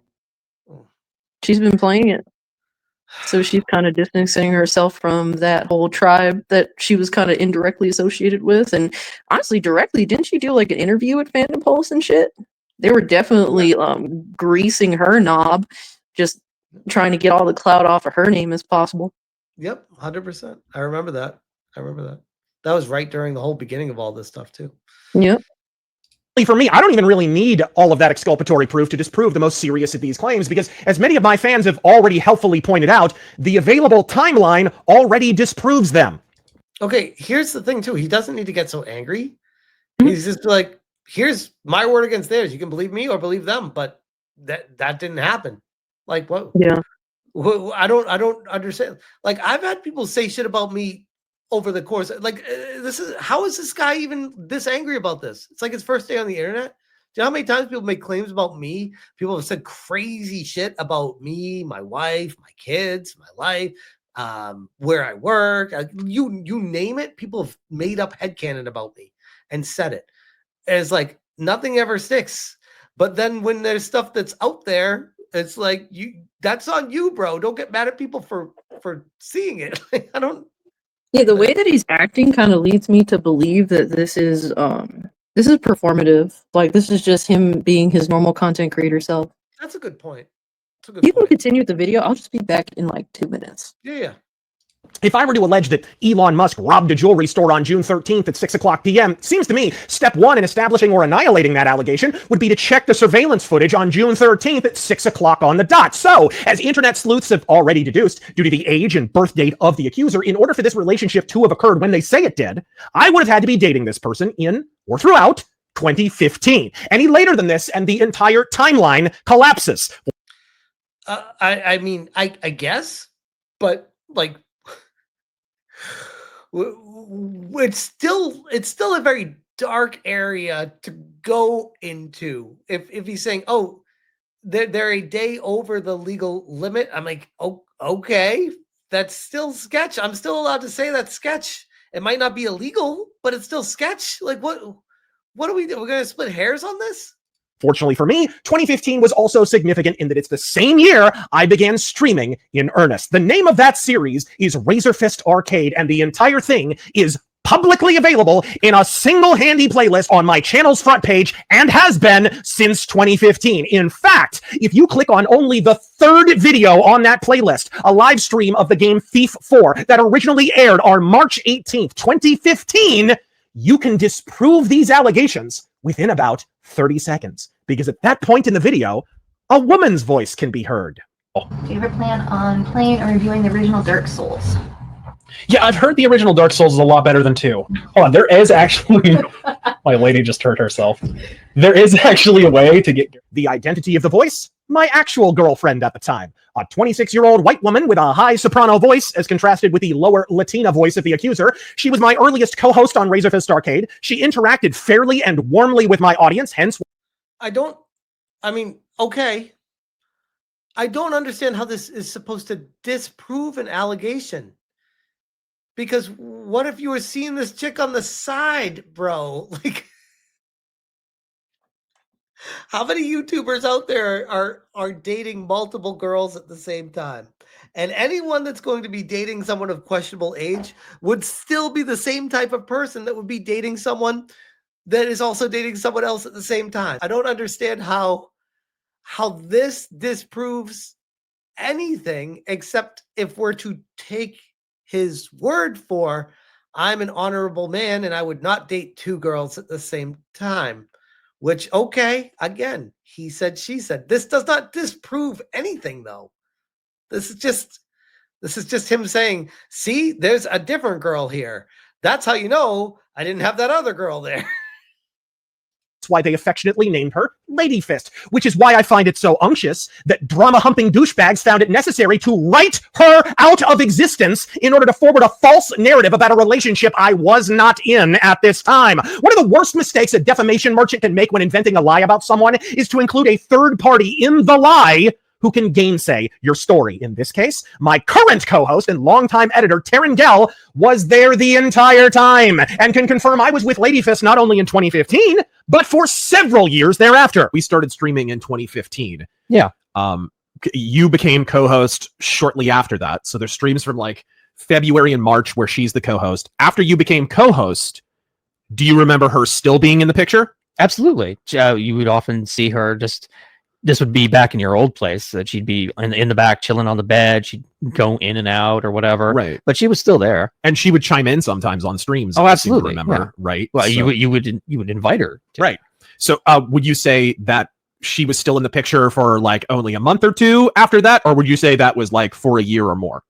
She's been playing it. So she's kind of distancing herself from that whole tribe that she was kind of indirectly associated with. And honestly, directly, didn't she do like an interview with Phantom Pulse and shit? They were definitely greasing her knob, just trying to get all the clout off of her name as possible. Yep, 100%. I remember that. That was right during the whole beginning of all this stuff too. Yep. For me, I don't even really need all of that exculpatory proof to disprove the most serious of these claims, because as many of my fans have already helpfully pointed out, the available timeline already disproves them. Okay, here's the thing too. He doesn't need to get so angry. He's just like, here's my word against theirs. You can believe me or believe them, but that didn't happen. Like, what? Yeah. I don't understand. Like, I've had people say shit about me over the course. Like, how is this guy even this angry about this? It's like his first day on the internet. Do you know how many times people make claims about me? People have said crazy shit about me, my wife, my kids, my life, where I work. You name it. People have made up headcanon about me and said it. And it's like nothing ever sticks. But then when there's stuff that's out there, it's like that's on you, bro. Don't get mad at people for seeing it. I don't. Yeah, the way that he's acting kind of leads me to believe that this is performative. Like, this is just him being his normal content creator self. That's a good point. You can continue with the video. I'll just be back in like 2 minutes. Yeah. If I were to allege that Elon Musk robbed a jewelry store on June 13th at 6:00 p.m., seems to me step one in establishing or annihilating that allegation would be to check the surveillance footage on June 13th at 6:00 on the dot. So, as internet sleuths have already deduced, due to the age and birth date of the accuser, in order for this relationship to have occurred when they say it did, I would have had to be dating this person in or throughout 2015. Any later than this, and the entire timeline collapses. I mean, I guess, but like, it's still a very dark area to go into. If he's saying, oh, they're a day over the legal limit, I'm like, oh, okay, that's still sketch. I'm still allowed to say that's sketch. It might not be illegal, but it's still sketch. Like, what do we do? We're gonna split hairs on this? Fortunately for me, 2015 was also significant in that it's the same year I began streaming in earnest. The name of that series is RazorFist Arcade, and the entire thing is publicly available in a single handy playlist on my channel's front page, and has been since 2015. In fact, if you click on only the third video on that playlist, a live stream of the game Thief 4 that originally aired on March 18th, 2015, you can disprove these allegations within about 30 seconds. Because at that point in the video, a woman's voice can be heard. Do you ever plan on playing or reviewing the original Dark Souls? Yeah, I've heard the original Dark Souls is a lot better than 2. Hold on, there is actually... My lady just hurt herself. There is actually a way to get... The identity of the voice? My actual girlfriend at the time. A 26-year-old white woman with a high soprano voice as contrasted with the lower Latina voice of the accuser. She was my earliest co-host on RazorFist Arcade. She interacted fairly and warmly with my audience, hence... Okay. I don't understand how this is supposed to disprove an allegation. Because what if you were seeing this chick on the side, bro? Like, how many YouTubers out there are dating multiple girls at the same time? And anyone that's going to be dating someone of questionable age would still be the same type of person that would be dating someone that is also dating someone else at the same time. I don't understand how this disproves anything, except if we're to take his word for, I'm an honorable man and I would not date 2 girls at the same time. Which, okay, again, he said, she said. This does not disprove anything, though. This is just him saying, see, there's a different girl here. That's how you know I didn't have that other girl there. That's why they affectionately named her Lady Fist, which is why I find it so unctuous that drama-humping douchebags found it necessary to write her out of existence in order to forward a false narrative about a relationship I was not in at this time. One of the worst mistakes a defamation merchant can make when inventing a lie about someone is to include a third party in the lie who can gainsay your story. In this case, my current co-host and longtime editor, Taryn Gell, was there the entire time and can confirm I was with Lady Fist not only in 2015, but for several years thereafter. We started streaming in 2015. Yeah. You became co-host shortly after that. So there's streams from like February and March where she's the co-host. After you became co-host, do you remember her still being in the picture? Absolutely. You would often see her just... This would be back in your old place that she'd be in the back chilling on the bed. She'd go in and out or whatever. Right. But she was still there. And she would chime in sometimes on streams. Oh, absolutely. Remember, yeah. Right. Well, so, you would invite her. Right. So would you say that she was still in the picture for like only a month or 2 after that? Or would you say that was like for a year or more?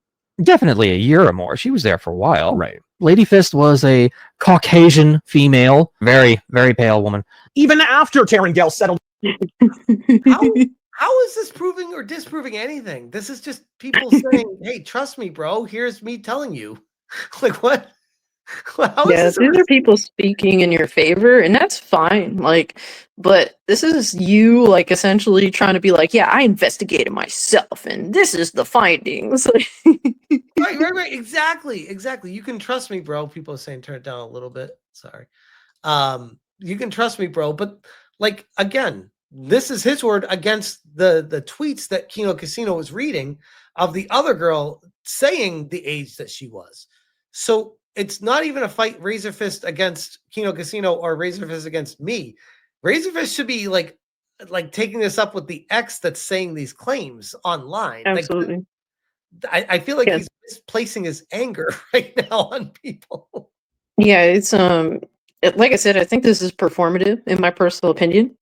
Definitely a year or more. She was there for a while. Right. Lady Fist was a Caucasian female, very, very pale woman. Even after Taryn Gell settled. How is this proving or disproving anything? This is just people saying, hey, trust me, bro. Here's me telling you. Like, what? These are people speaking in your favor, and that's fine. Like, but this is you, like, essentially trying to be like, yeah, I investigated myself, and this is the findings. Right. Exactly. You can trust me, bro. People are saying turn it down a little bit. Sorry. You can trust me, bro. But like, again, this is his word against the tweets that Kino Casino was reading of the other girl saying the age that she was. So it's not even a fight RazorFist against Kino Casino or RazorFist against me. RazorFist should be like taking this up with the ex that's saying these claims online. Absolutely. Like, I feel like he's misplacing his anger right now on people. Yeah, it's like I said, I think this is performative in my personal opinion.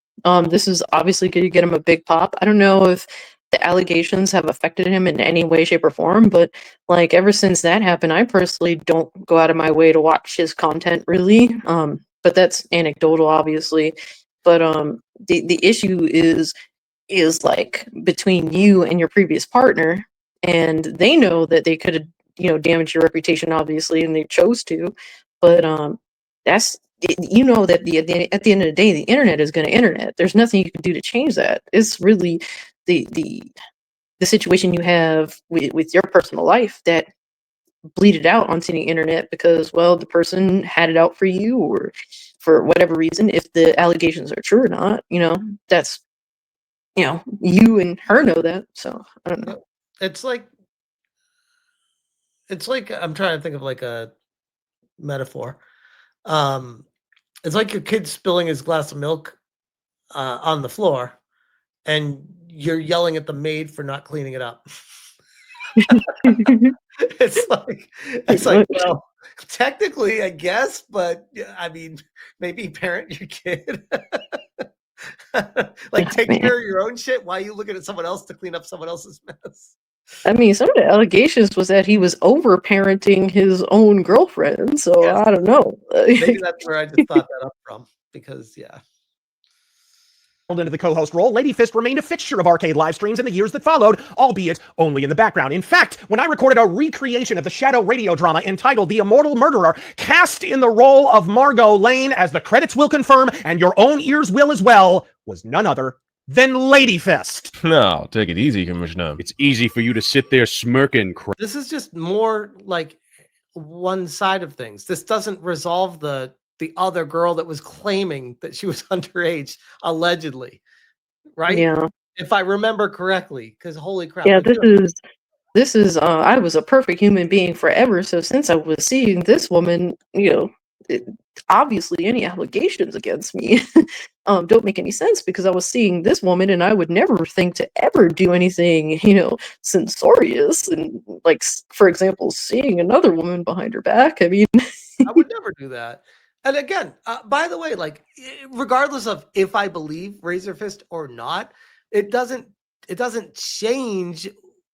This is obviously going to get him a big pop. I don't know if the allegations have affected him in any way, shape, or form, but like ever since that happened, I personally don't go out of my way to watch his content really. But that's anecdotal, obviously. But the issue is like between you and your previous partner, and they know that they could have damaged your reputation, obviously, and they chose to. But that's that at the end of the day, the internet is going to internet. There's nothing you can do to change that. It's really the situation you have with your personal life that bleeded out onto the internet because, well, the person had it out for you or for whatever reason. If the allegations are true or not, that's you and her know that. So I don't know. It's like I'm trying to think of like a metaphor. It's like your kid spilling his glass of milk on the floor, and you're yelling at the maid for not cleaning it up. It's like, well, Technically, I guess, but I mean, maybe parent your kid. Like, take care of your own shit. Why are you looking at someone else to clean up someone else's mess? I mean, some of the allegations was that he was over-parenting his own girlfriend, so I don't know. Maybe that's where I just thought that up from, because, yeah. Into the co-host role, Lady Fist remained a fixture of arcade live streams in the years that followed, albeit only in the background. In fact, when I recorded a recreation of the Shadow radio drama entitled The Immortal Murderer, cast in the role of Margot Lane, as the credits will confirm, and your own ears will as well, was none other than Lady Fist. No, take it easy, Commissioner. It's easy for you to sit there smirking. This is just more like one side of things. This doesn't resolve the other girl that was claiming that she was underage, allegedly, right? Yeah. If I remember correctly, because holy crap. Yeah, this is I was a perfect human being forever, so since I was seeing this woman, obviously any allegations against me don't make any sense, because I was seeing this woman and I would never think to ever do anything, censorious, and like, for example, seeing another woman behind her back. I mean, I would never do that. And again, by the way, like, regardless of if I believe RazorFist or not, it doesn't change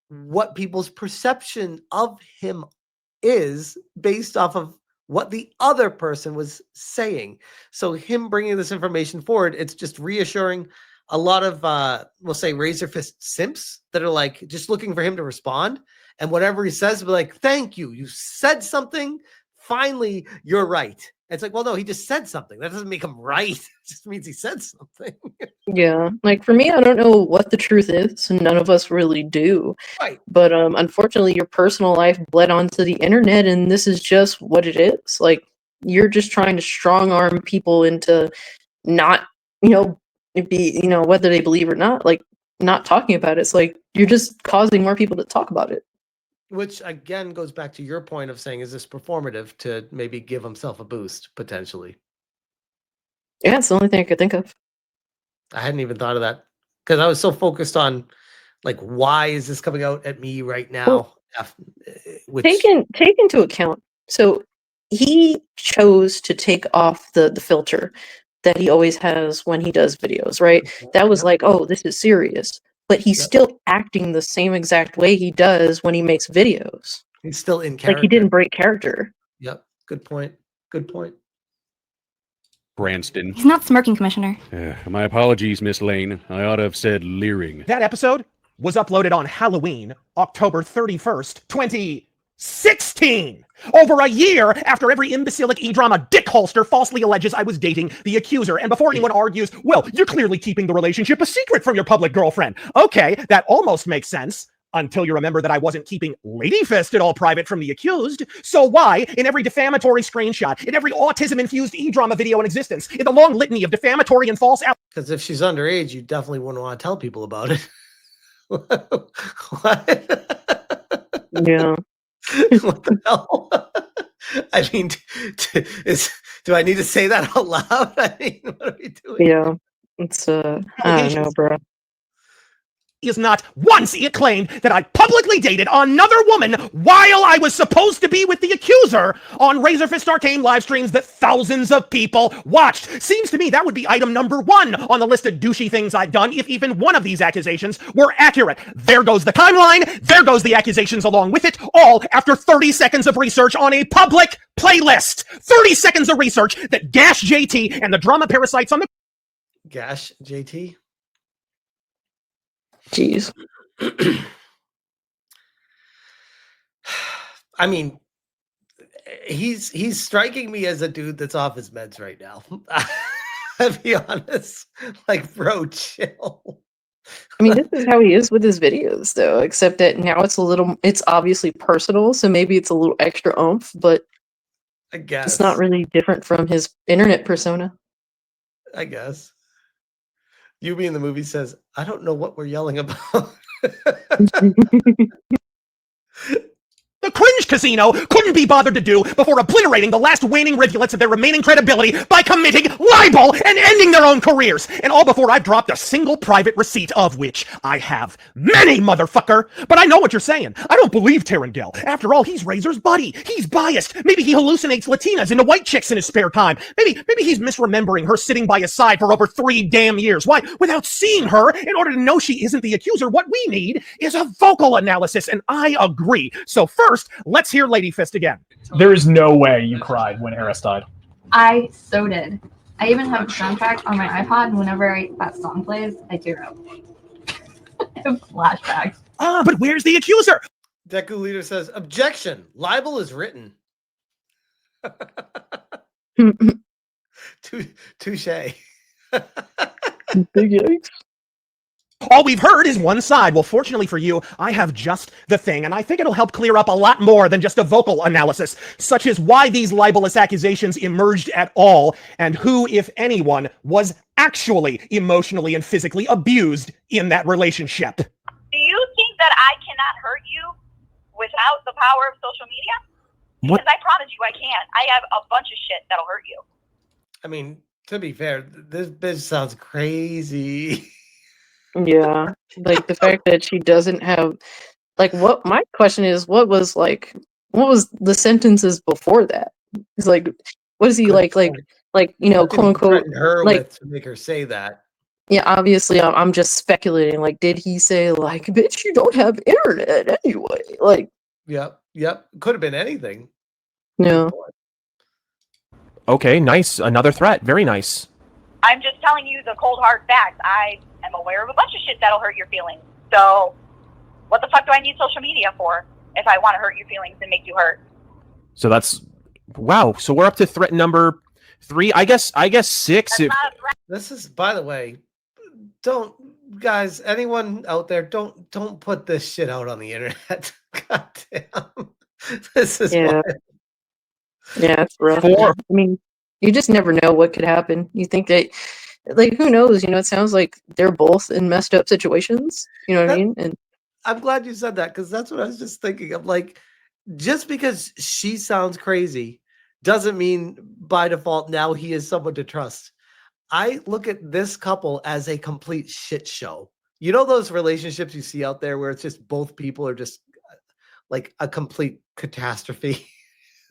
what people's perception of him is based off of what the other person was saying. So him bringing this information forward, it's just reassuring a lot of, we'll say, RazorFist simps that are like just looking for him to respond. And whatever he says, be like, thank you. You said something. Finally, you're right. It's like, well, no, he just said something. That doesn't make him right. It just means he said something. yeah, like for me, I don't know what the truth is, and none of us really do. Right. But unfortunately, your personal life bled onto the internet, and this is just what it is. Like, you're just trying to strong arm people into not, whether they believe or not, like not talking about it. It's like you're just causing more people to talk about it. Which again goes back to your point of saying, is this performative to maybe give himself a boost potentially? Yeah, it's the only thing I could think of. I hadn't even thought of that, because I was so focused on, like, why is this coming out at me right now? Well, take into account. So he chose to take off the filter that he always has when he does videos, right? That was like, oh, this is serious. But he's still acting the same exact way he does when he makes videos. He's still in character. Like, he didn't break character. Yep. Good point. Good point. Branston. He's not smirking, Commissioner. My apologies, Miss Lane. I ought to have said leering. That episode was uploaded on Halloween, October 31st, 2016. Over a year after every imbecilic e-drama dick holster falsely alleges I was dating the accuser. And before anyone argues, well, you're clearly keeping the relationship a secret from your public girlfriend. Okay, that almost makes sense. Until you remember that I wasn't keeping Lady Fist at all private from the accused. So why, in every defamatory screenshot, in every autism-infused e-drama video in existence, in the long litany of defamatory and false... Because if she's underage, you definitely wouldn't want to tell people about it. What? Yeah. What the hell? I mean, do I need to say that out loud? I mean, what are we doing? Yeah. It's, I don't know, bro. Is not once it claimed that I publicly dated another woman while I was supposed to be with the accuser on RazorFist Arcane live streams that thousands of people watched. Seems to me that would be item number 1 on the list of douchey things I've done if even one of these accusations were accurate. There goes the timeline, there goes the accusations along with it, all after 30 seconds of research on a public playlist. 30 seconds of research that Gash JT and the drama parasites on the... Gash JT? Jeez. I mean, he's striking me as a dude that's off his meds right now. I'll be honest. Like, bro, chill. I mean, this is how he is with his videos, though, except that now it's obviously personal, so maybe it's a little extra oomph, but I guess it's not really different from his internet persona. I guess. Yubi in the movie says, I don't know what we're yelling about. The cringe unhinged casino couldn't be bothered to do before obliterating the last waning rivulets of their remaining credibility by committing libel and ending their own careers. And all before I've dropped a single private receipt, of which I have many, motherfucker. But I know what you're saying. I don't believe Terrangel. After all, he's Razor's buddy. He's biased. Maybe he hallucinates Latinas into white chicks in his spare time. Maybe he's misremembering her sitting by his side for over 3 damn years. Why, without seeing her, in order to know she isn't the accuser, what we need is a vocal analysis, and I agree. So first, let's hear Lady Fist again. There is no way you cried when Eris died. I so did. I even have a soundtrack on my iPod, and whenever that song plays, I tear up. I have flashbacks. But where's the accuser? Deku Leader says, objection. Libel is written. Touche. Big yikes. All we've heard is one side. Well, fortunately for you, I have just the thing, and I think it'll help clear up a lot more than just a vocal analysis, such as why these libelous accusations emerged at all, and who, if anyone, was actually emotionally and physically abused in that relationship. Do you think that I cannot hurt you without the power of social media? What? Because I promise you I can. I have a bunch of shit that'll hurt you. I mean, to be fair, this bitch sounds crazy. Yeah, like the fact that she doesn't have, like, what my question is, what was the sentences before that? It's like, what is he Good like, point. you know, What did quote he unquote, threaten her like, with to make her say that? yeah, obviously, I'm just speculating. Like, did he say like, "Bitch, you don't have internet anyway"? Like, Yep. Could have been anything. no. Okay, nice. Another threat. Very nice. I'm just telling you the cold hard facts. I am aware of a bunch of shit that'll hurt your feelings. So what the fuck do I need social media for if I want to hurt your feelings and make you hurt? So that's wow. So we're up to threat number 3. I guess 6. If, This is, by the way, don't guys, anyone out there, don't put this shit out on the internet. God damn. This is Yeah. wild. Yeah, it's rough. I mean, you just never know what could happen. You think that, like, who knows? You know, it sounds like they're both in messed up situations. You know what I mean? And I'm glad you said that, because that's what I was just thinking of. Like, just because she sounds crazy doesn't mean by default now he is someone to trust. I look at this couple as a complete shit show. You know those relationships you see out there where it's just both people are just like a complete catastrophe?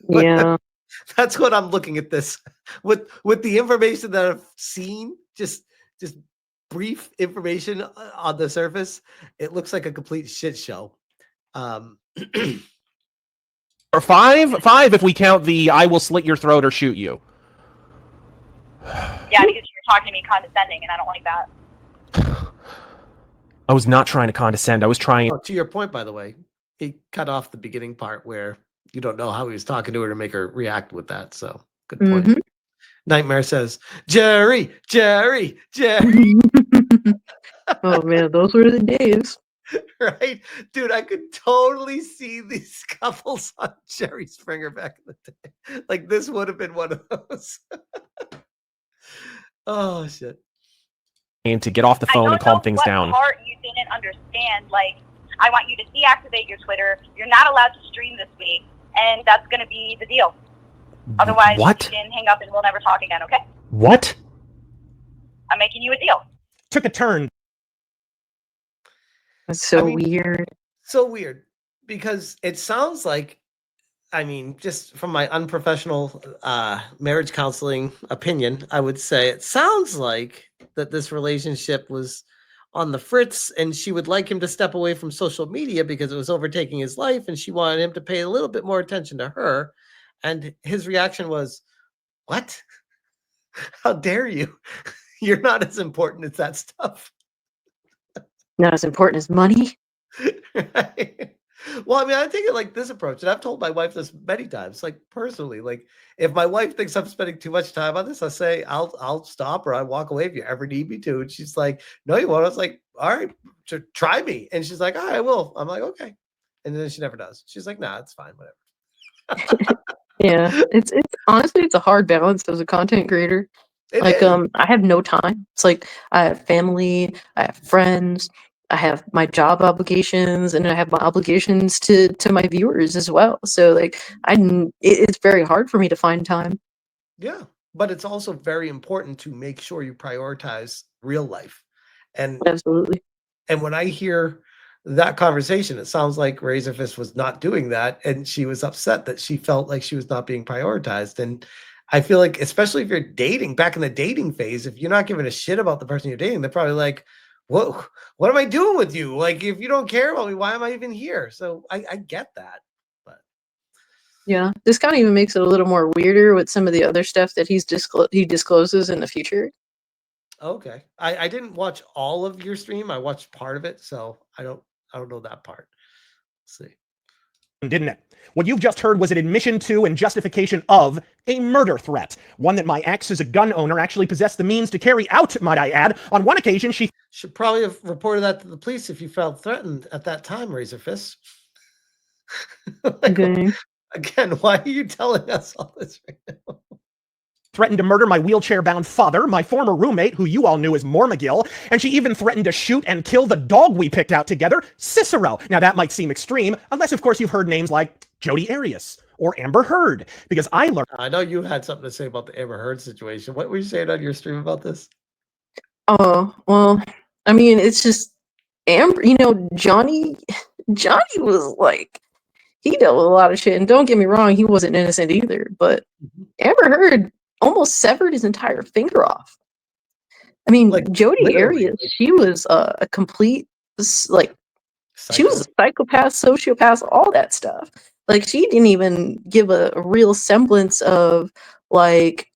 yeah. That's what I'm looking at this with the information that I've seen, just brief information on the surface. It looks like a complete shit show. or 5 if we count the I will slit your throat or shoot you. Yeah, because you're talking to me condescending, and I don't like that. I was not trying to condescend. I was trying. Oh, to your point, by the way, he cut off the beginning part where you don't know how he was talking to her to make her react with that. So good point. Mhm. Nightmare says, Jerry. Oh man, those were the days. Right? Dude, I could totally see these couples on Jerry Springer back in the day. Like, this would have been one of those. Oh, shit. And to get off the phone and calm things down. Part you didn't understand. Like, I want you to deactivate your Twitter. You're not allowed to stream this week. And that's going to be the deal. Otherwise, What? you can hang up and we'll never talk again, okay? What? I'm making you a deal. Took a turn. That's so I mean, weird. So weird, because it sounds like, I mean, just from my unprofessional marriage counseling opinion, I would say it sounds like that this relationship was on the fritz, and she would like him to step away from social media because it was overtaking his life, and she wanted him to pay a little bit more attention to her. And his reaction was, what? How dare you? You're not as important as that stuff. Not as important as money. Right? Well, I mean, I take it like this approach, and I've told my wife this many times, like personally, like if my wife thinks I'm spending too much time on this, I say I'll stop or I walk away if you ever need me to. And she's like, no, you won't. I was like, all right, try me. And she's like, all right, I will. I'm like, okay. And then she never does. She's like, nah, it's fine, whatever. Yeah, it's honestly it's a hard balance as a content creator. It Like is. I have no time. It's like I have family, I have friends, I have my job obligations and I have my obligations to my viewers as well. So like it's very hard for me to find time. Yeah, but it's also very important to make sure you prioritize real life. And absolutely. And when I hear that conversation, it sounds like RazorFist was not doing that, and she was upset that she felt like she was not being prioritized. And I feel like, especially if you're dating, back in the dating phase, if you're not giving a shit about the person you're dating, they're probably like, "Whoa, what am I doing with you? Like, if you don't care about me, why am I even here?" So I get that. But yeah, this kind of even makes it a little more weirder with some of the other stuff that he discloses in the future. Okay, I didn't watch all of your stream. I watched part of it, so I don't know that part. Let's see. Didn't it? What you've just heard was an admission to and justification of a murder threat. One that my ex, as a gun owner, actually possessed the means to carry out, might I add. On one occasion, she should probably have reported that to the police if you felt threatened at that time, RazorFist. Like, okay. Again, why are you telling us all this right now? threatened to murder my wheelchair-bound father, my former roommate, who you all knew as Mormagil, and she even threatened to shoot and kill the dog we picked out together, Cicero. Now that might seem extreme, unless of course you've heard names like Jodi Arias or Amber Heard, because I learned... I know you had something to say about the Amber Heard situation. What were you saying on your stream about this? Oh, well, I mean, it's just Amber, Johnny was like, he dealt with a lot of shit, and don't get me wrong, he wasn't innocent either, but Amber Heard almost severed his entire finger off. I mean, like, Jodi Arias, she was a complete, like, she was a psychopath, sociopath, all that stuff. Like, she didn't even give a real semblance of, like,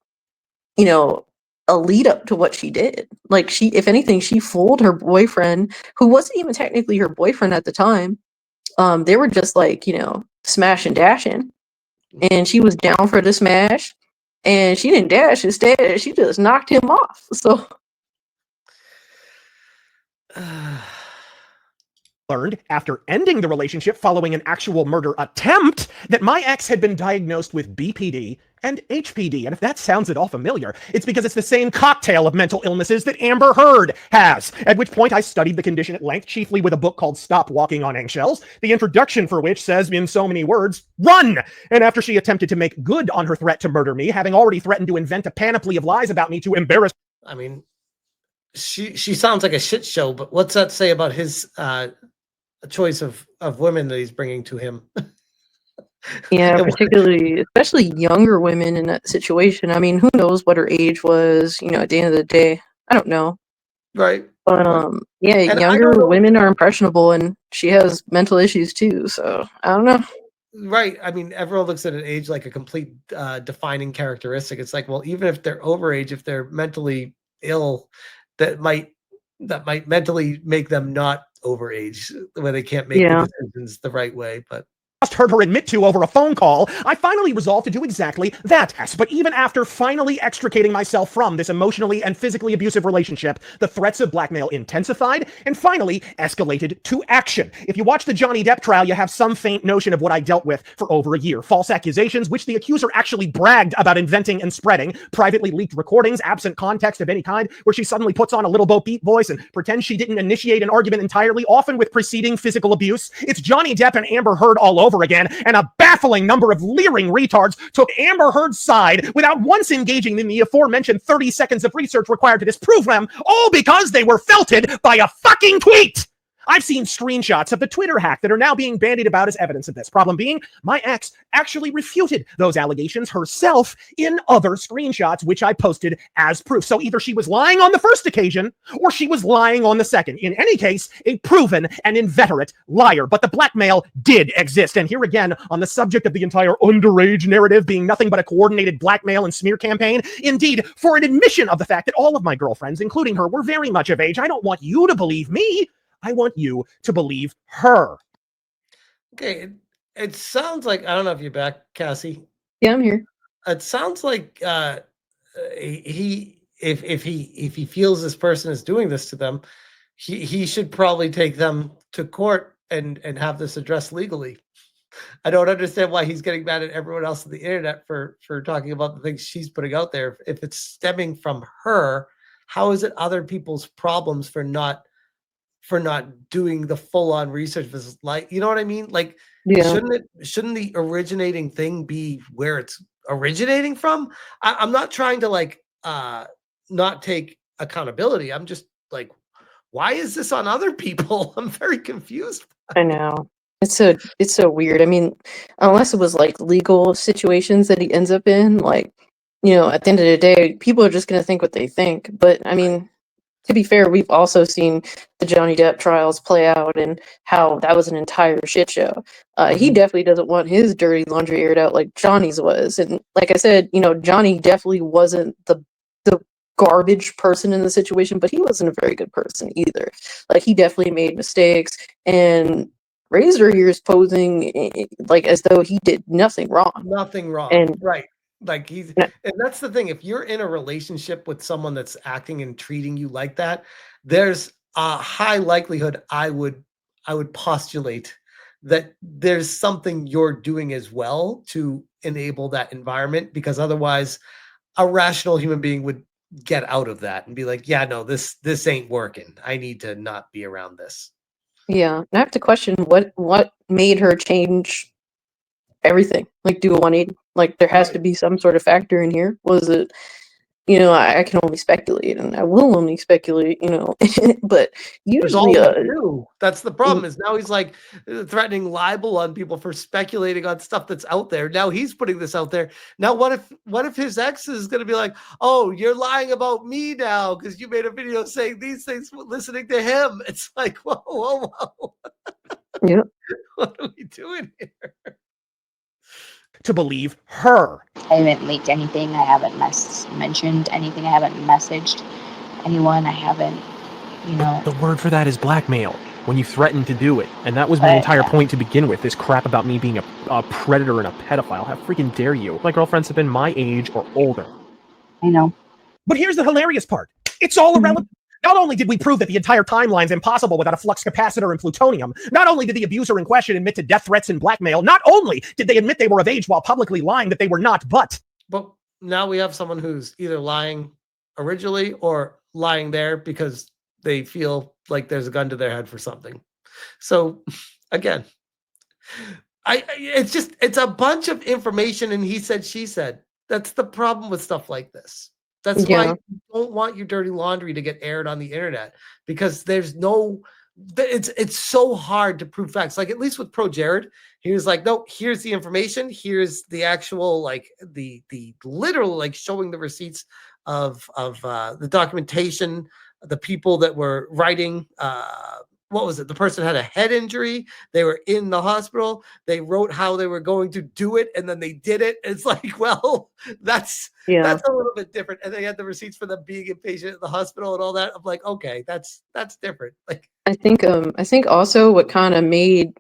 a lead up to what she did. Like, she, if anything, she fooled her boyfriend, who wasn't even technically her boyfriend at the time. They were just like, smash and dashing, and she was down for the smash, and she didn't dash. Instead, she just knocked him off. So learned after ending the relationship following an actual murder attempt that my ex had been diagnosed with BPD and HPD. And if that sounds at all familiar, it's because it's the same cocktail of mental illnesses that Amber Heard has. At which point I studied the condition at length, chiefly with a book called Stop Walking on Eggshells, the introduction for which says in so many words, run! And after she attempted to make good on her threat to murder me, having already threatened to invent a panoply of lies about me to embarrass... I mean, she sounds like a shit show, but what's that say about his choice of women that he's bringing to him? yeah, particularly, especially younger women in that situation. I mean, who knows what her age was, at the end of the day. I don't know. Right. But yeah, and younger women are impressionable, and she has mental issues too, so I don't know. Right. I mean, everyone looks at an age like a complete defining characteristic. It's like, well, even if they're overage, if they're mentally ill, that might mentally make them not overage, where they can't make the decisions the right way. But heard her admit to over a phone call, I finally resolved to do exactly that. But even after finally extricating myself from this emotionally and physically abusive relationship, the threats of blackmail intensified and finally escalated to action. If you watch the Johnny Depp trial, you have some faint notion of what I dealt with for over a year. False accusations, which the accuser actually bragged about inventing and spreading, privately leaked recordings, absent context of any kind, where she suddenly puts on a little Bo Peep voice and pretends she didn't initiate an argument entirely, often with preceding physical abuse. It's Johnny Depp and Amber Heard all over again, and a baffling number of leering retards took Amber Heard's side without once engaging in the aforementioned 30 seconds of research required to disprove them, all because they were felted by a fucking tweet! I've seen screenshots of the Twitter hack that are now being bandied about as evidence of this. Problem being, my ex actually refuted those allegations herself in other screenshots, which I posted as proof. So either she was lying on the first occasion, or she was lying on the second. In any case, a proven and inveterate liar. But the blackmail did exist. And here again, on the subject of the entire underage narrative being nothing but a coordinated blackmail and smear campaign, indeed, for an admission of the fact that all of my girlfriends, including her, were very much of age, I don't want you to believe me. I want you to believe her. Okay, it sounds like, I don't know if you're back, Cassie. Yeah, I'm here. It sounds like if he feels this person is doing this to them, he should probably take them to court and have this addressed legally. I don't understand why he's getting mad at everyone else on the internet for talking about the things she's putting out there. If it's stemming from her, how is it other people's problems for not for not doing the full-on research. This, like, you know what I mean? Like, Yeah. shouldn't the originating thing be where it's originating from? I'm not trying to like not take accountability. I'm just like, why is this on other people? I'm very confused. I know. It's so weird. I mean, unless it was like legal situations that he ends up in, like, you know, at the end of the day, people are just gonna think what they think. But I mean, to be fair, we've also seen the Johnny Depp trials play out and how that was an entire shit show. He definitely doesn't want his dirty laundry aired out like Johnny's was. And like I said, you know, Johnny definitely wasn't the garbage person in the situation, but he wasn't a very good person either. Like, he definitely made mistakes, and Razor here is posing like as though he did nothing wrong. Nothing wrong. And right. Like and that's the thing. If you're in a relationship with someone that's acting and treating you like that, there's a high likelihood I would postulate that there's something you're doing as well to enable that environment, because otherwise a rational human being would get out of that and be like, yeah, no, this ain't working. I need to not be around this. Yeah. And I have to question what made her change everything, like do a 180. Like, there has to be some sort of factor in here. Was it, you know, I can only speculate, and I will only speculate, you know, but usually that's the problem, is now he's like threatening libel on people for speculating on stuff that's out there. Now he's putting this out there. Now what if his ex is going to be like, oh, you're lying about me now because you made a video saying these things listening to him? It's like, whoa. Yeah. What are we doing here? To believe her. I haven't leaked anything. I haven't mentioned anything. I haven't messaged anyone. I haven't, you know. The word for that is blackmail. When you threaten to do it. And that was my entire point to begin with. This crap about me being a predator and a pedophile. How freaking dare you? My girlfriends have been my age or older. I know. But here's the hilarious part. It's all irrelevant. Not only did we prove that the entire timeline's impossible without a flux capacitor and plutonium, not only did the abuser in question admit to death threats and blackmail, not only did they admit they were of age while publicly lying that they were not, but now we have someone who's either lying originally or lying there because they feel like there's a gun to their head for something. So again, it's a bunch of information, and he said, she said. That's the problem with stuff like this. That's why you don't want your dirty laundry to get aired on the internet, because it's so hard to prove facts. Like, at least with Pro Jared, he was like, no, here's the information. Here's the actual, like, the literal, like, showing the receipts of the documentation, the people that were writing, what was it? The person had a head injury. They were in the hospital. They wrote how they were going to do it, and then they did it. It's like, well, that's a little bit different. And they had the receipts for them being inpatient at the hospital and all that. I'm like, okay, that's different. Like, I think also what kind of made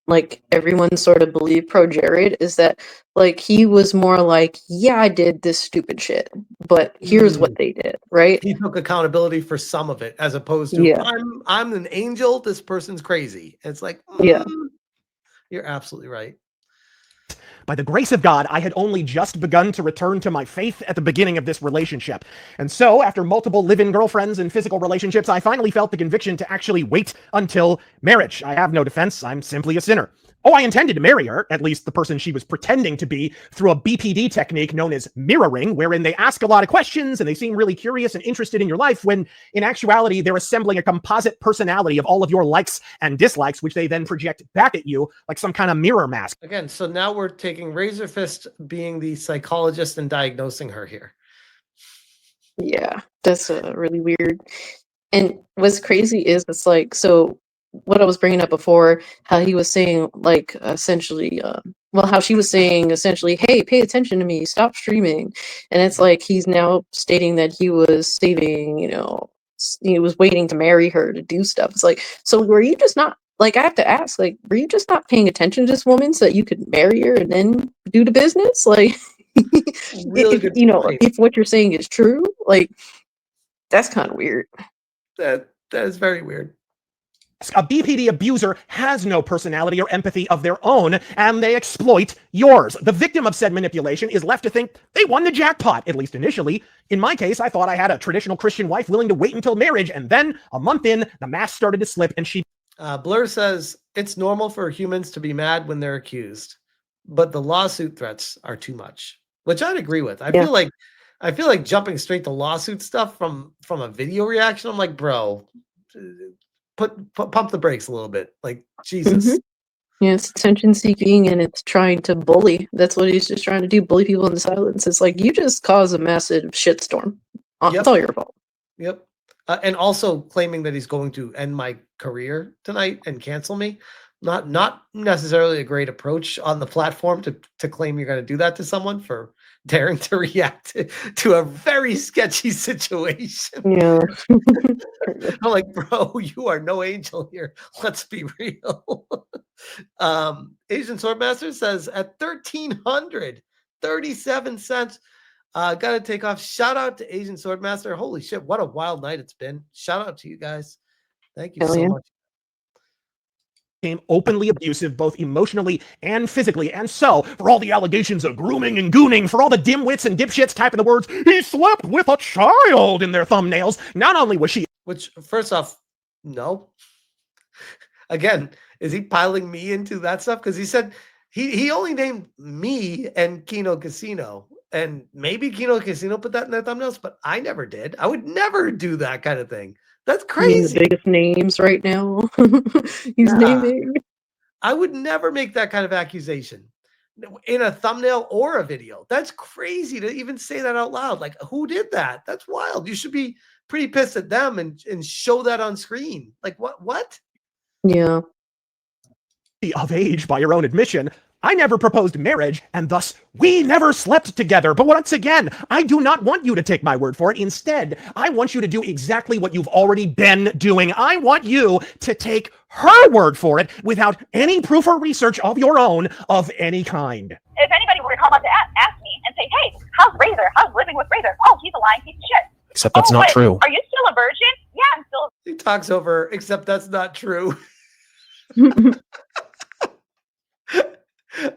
like everyone sort of believe Pro Jared is that, like, he was more like, yeah, I did this stupid shit, but here's what they did, right? He took accountability for some of it, as opposed to I'm an angel, this person's crazy. It's like, you're absolutely right. By the grace of God, I had only just begun to return to my faith at the beginning of this relationship. And so, after multiple live-in girlfriends and physical relationships, I finally felt the conviction to actually wait until marriage. I have no defense. I'm simply a sinner. Oh, I intended to marry her, at least the person she was pretending to be, through a BPD technique known as mirroring, wherein they ask a lot of questions and they seem really curious and interested in your life, when in actuality, they're assembling a composite personality of all of your likes and dislikes, which they then project back at you like some kind of mirror mask. Again, so now we're taking RazorFist being the psychologist and diagnosing her here. Yeah, that's really weird. And what's crazy is it's like, so what I was bringing up before, how he was saying, like, essentially, how she was saying essentially, hey, pay attention to me, stop streaming. And it's like, he's now stating that he was saving, he was waiting to marry her to do stuff. It's like, so were you just not, like, I have to ask, like, were you just not paying attention to this woman so that you could marry her and then do the business? Like, really if what you're saying is true, like, that's kind of weird. That is very weird. A BPD abuser has no personality or empathy of their own, and they exploit yours. The victim of said manipulation is left to think they won the jackpot, at least initially. In my case, I thought I had a traditional Christian wife willing to wait until marriage, and then, a month in, the mask started to slip, and she... Blur says, it's normal for humans to be mad when they're accused, but the lawsuit threats are too much, which I'd agree with. I feel like jumping straight to lawsuit stuff from a video reaction, I'm like, bro, pump the brakes a little bit. Like, Jesus. Yeah, it's attention seeking and it's trying to bully. That's what he's just trying to do, bully people into silence. It's like, you just cause a massive shitstorm. It's all your fault. Yep. And also claiming that he's going to end my career tonight and cancel me. Not necessarily a great approach on the platform to claim you're going to do that to someone for daring to react to a very sketchy situation. Yeah. I'm like, bro, you are no angel here. Let's be real. Asian Swordmaster says at 1,300, 37 cents. Gotta take off. Shout out to Asian Swordmaster. Holy shit, what a wild night it's been. Shout out to you guys. Thank you so much. Became openly abusive, both emotionally and physically. And so, for all the allegations of grooming and gooning, for all the dimwits and dipshits typing the words, he slept with a child in their thumbnails, not only was she... Which, first off, no. Again, is he piling me into that stuff? Because he said he only named me and Kino Casino. And maybe Kino Casino put that in their thumbnails, but I never did. I would never do that kind of thing. That's crazy. The biggest names right now. He's naming. I would never make that kind of accusation in a thumbnail or a video. That's crazy to even say that out loud. Like, who did that? That's wild. You should be pretty pissed at them and show that on screen. Like, what? Yeah. Of age, by your own admission, I never proposed marriage, and thus we never slept together. But once again, I do not want you to take my word for it. Instead, I want you to do exactly what you've already been doing. I want you to take her word for it without any proof or research of your own of any kind. If anybody were to come up to ask me and say, hey, how's Razor? How's living with Razor? Oh, he's a lying piece of shit. Except that's not true. Are you still a virgin? Yeah, I'm still. He talks over, except that's not true.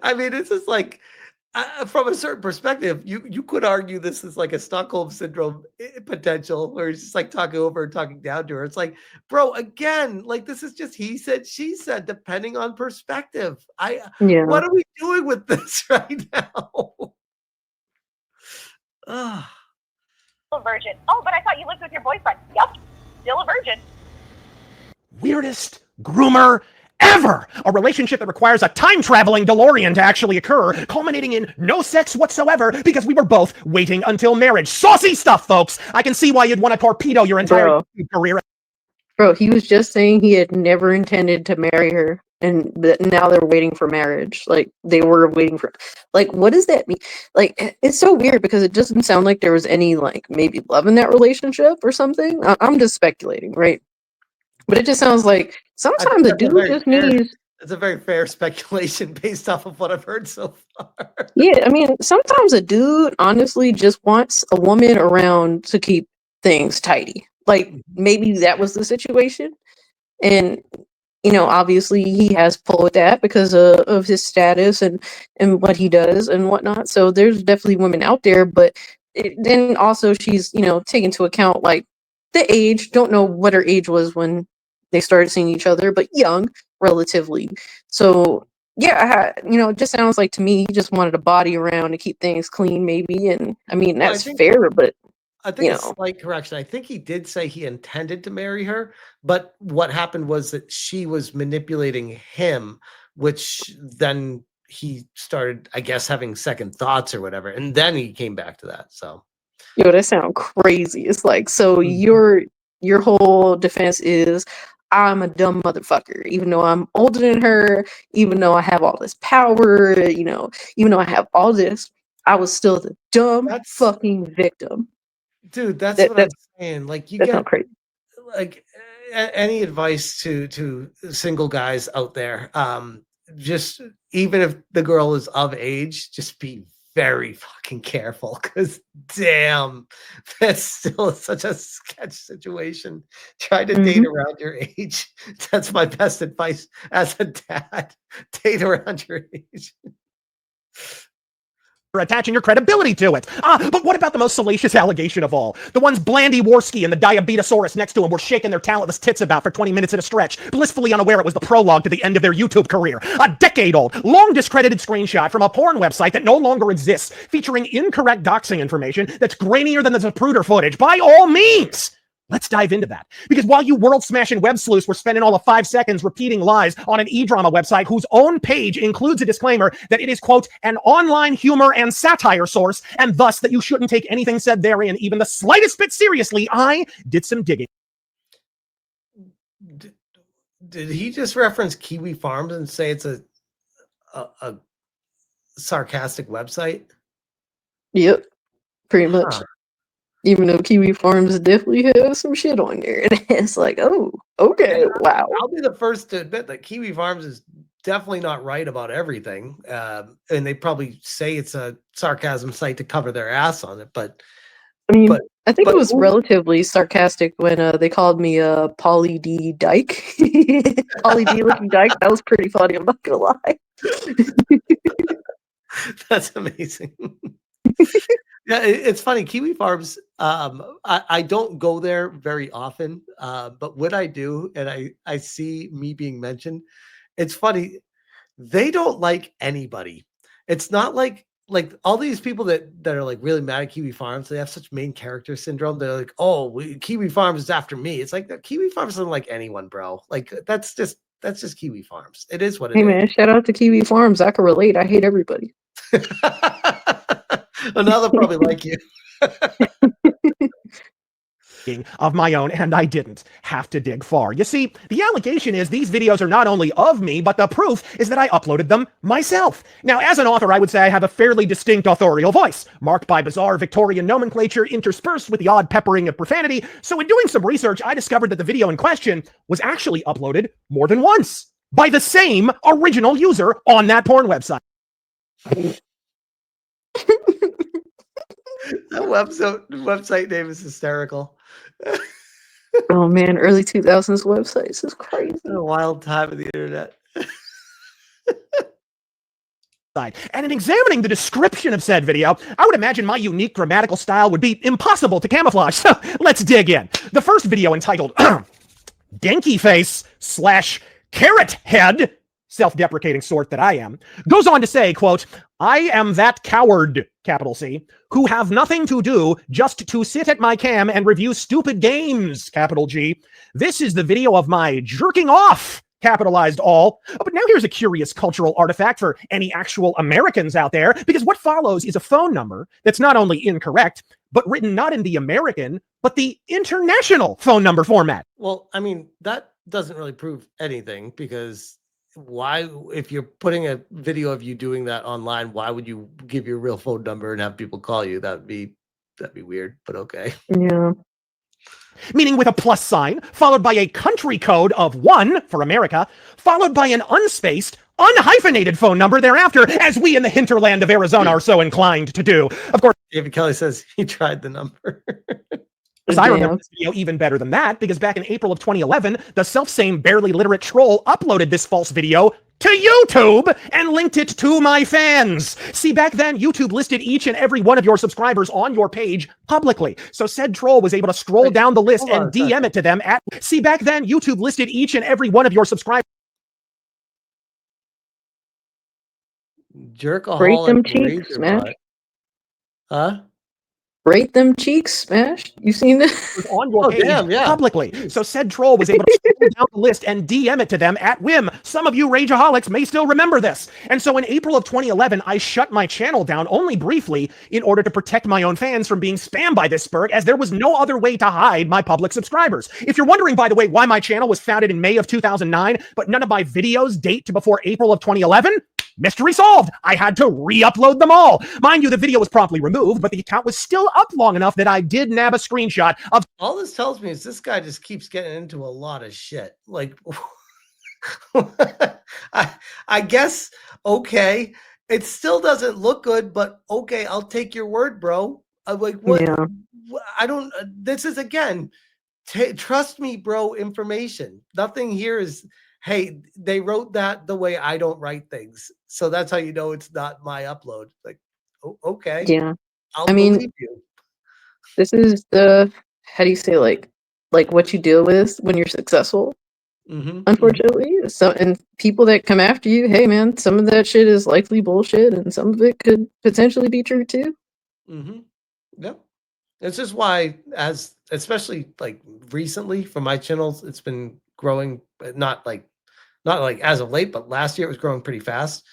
I mean, it's just like, from a certain perspective, you could argue this is like a Stockholm syndrome potential, where he's just like talking over and talking down to her. It's like, bro, again, like this is just he said, she said, depending on perspective. What are we doing with this right now? Still a virgin. Oh, but I thought you lived with your boyfriend. Yep, still a virgin. Weirdest groomer ever! A relationship that requires a time-traveling DeLorean to actually occur, culminating in no sex whatsoever because we were both waiting until marriage. Saucy stuff, folks! I can see why you'd want to torpedo your entire career. Bro, he was just saying he had never intended to marry her, and now they're waiting for marriage. Like, they were waiting for... Like, what does that mean? Like, it's so weird because it doesn't sound like there was any, like, maybe love in that relationship or something. I'm just speculating, right? But it just sounds like sometimes a dude just needs... It's a very fair speculation based off of what I've heard so far. Yeah, I mean, sometimes a dude honestly just wants a woman around to keep things tidy. Like, maybe that was the situation. And, you know, obviously he has pull with that because of his status and what he does and whatnot. So there's definitely women out there. But then also she's, you know, take into account, like, the age. Don't know what her age was when they started seeing each other, but young, relatively. So, yeah, you know, it just sounds like to me he just wanted a body around to keep things clean, maybe. And, I mean, that's fair, but, I think it's a slight correction. I think he did say he intended to marry her, but what happened was that she was manipulating him, which then he started, I guess, having second thoughts or whatever, and then he came back to that, so... Yo, that sounds crazy. It's like, so your whole defense is, I'm a dumb motherfucker, even though I'm older than her, even though I have all this power, you know, even though I have all this, I was still the dumb fucking victim. Dude, that's what I'm saying. Like, you get crazy. Like any advice to single guys out there, just even if the girl is of age, just be very fucking careful, because damn, that's still such a sketch situation. Try to date around your age. That's my best advice as a dad. Date around your age. For attaching your credibility to it. But what about the most salacious allegation of all? The ones Blandy Worski and the Diabetosaurus next to him were shaking their talentless tits about for 20 minutes at a stretch, blissfully unaware it was the prologue to the end of their YouTube career. A decade-old, long discredited screenshot from a porn website that no longer exists, featuring incorrect doxing information that's grainier than the Zapruder footage. By all means! Let's dive into that. Because while you world-smashing web sleuths were spending all of 5 seconds repeating lies on an e-drama website whose own page includes a disclaimer that it is, quote, an online humor and satire source, and thus that you shouldn't take anything said therein even the slightest bit seriously, I did some digging. Did he just reference Kiwi Farms and say it's a sarcastic website? Yep, pretty much. Even though Kiwi Farms definitely has some shit on there. And it's like, oh, okay, wow. I'll be the first to admit that Kiwi Farms is definitely not right about everything. And they probably say it's a sarcasm site to cover their ass on it. But I mean, I think it was relatively sarcastic when they called me Polly D. Dyke. Polly D. looking Dyke. That was pretty funny, I'm not gonna lie. That's amazing. Yeah, it's funny. Kiwi Farms, I don't go there very often, but when I do, and I see me being mentioned, it's funny. They don't like anybody. It's not like all these people that are like really mad at Kiwi Farms. They have such main character syndrome. They're like, oh, Kiwi Farms is after me. It's like Kiwi Farms doesn't like anyone, bro. Like that's just Kiwi Farms. It is what it is. Hey man, shout out to Kiwi Farms. I can relate. I hate everybody. Another probably like you. Of my own, and I didn't have to dig far. You see, the allegation is these videos are not only of me, but the proof is that I uploaded them myself. Now, as an author, I would say I have a fairly distinct authorial voice, marked by bizarre Victorian nomenclature interspersed with the odd peppering of profanity. So in doing some research, I discovered that the video in question was actually uploaded more than once by the same original user on that porn website. That website name is hysterical. Oh man, early 2000s websites is crazy. A wild time of the internet. And in examining the description of said video, I would imagine my unique grammatical style would be impossible to camouflage. So let's dig in. The first video, entitled Dinky Face / Carrot Head, self-deprecating sort that I am, goes on to say, quote, I am that coward, capital C, who have nothing to do just to sit at my cam and review stupid games, capital G. This is the video of my jerking off, capitalized all. But now here's a curious cultural artifact for any actual Americans out there, because what follows is a phone number that's not only incorrect, but written not in the American, but the international phone number format. Well, I mean, that doesn't really prove anything, because why, if you're putting a video of you doing that online, why would you give your real phone number and have people call you? That'd be weird, but okay. Yeah. Meaning with a plus sign, followed by a country code of 1 for America, followed by an unspaced, unhyphenated phone number thereafter, as we in the hinterland of Arizona are so inclined to do. Of course, David Kelly says he tried the number. I remember this video even better than that, because back in April of 2011, the self-same barely literate troll uploaded this false video to YouTube and linked it to my fans. See, back then, YouTube listed each and every one of your subscribers on your page publicly. So said troll was able to scroll down the list and DM it to them at... See, back then, YouTube listed each and every one of your subscribers... Jerkaholic. Rate them cheeks, Smash. Huh? Rate them cheeks, Smash. You seen this? On your page publicly. So said troll was able to scroll down the list and DM it to them at whim. Some of you rageaholics may still remember this. And so in April of 2011, I shut my channel down only briefly in order to protect my own fans from being spammed by this spurg, as there was no other way to hide my public subscribers. If you're wondering, by the way, why my channel was founded in May of 2009, but none of my videos date to before April of 2011, mystery solved. I had to re-upload them all. Mind you, the video was promptly removed, but the account was still up long enough that I did nab a screenshot of... All this tells me is this guy just keeps getting into a lot of shit. Like, I guess, okay, it still doesn't look good, but okay, I'll take your word, bro. I'm like, what? Yeah. I don't. This is again, trust me, bro. Information. Nothing here is. Hey, they wrote that the way I don't write things, so that's how you know it's not my upload. Like, okay, Yeah. I'll I mean, believe you. this is the how do you say like what you deal with when you're successful. Unfortunately, so and people that come after you, hey man, some of that shit is likely bullshit, and some of it could potentially be true too. Yeah, it's just why, as especially like recently for my channels, it's been growing. Not like as of late, but last year it was growing pretty fast.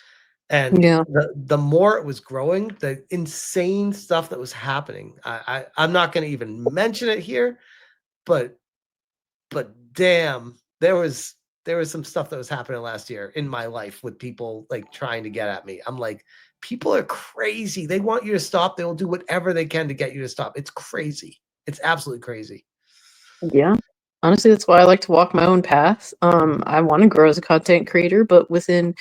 And Yeah. the more it was growing, the insane stuff that was happening. I'm not going to even mention it here, but damn, there was some stuff that was happening last year in my life with people like trying to get at me. I'm like, people are crazy. They want you to stop. They will do whatever they can to get you to stop. It's crazy. It's absolutely crazy. Yeah. Honestly, that's why I like to walk my own path. I want to grow as a content creator, but within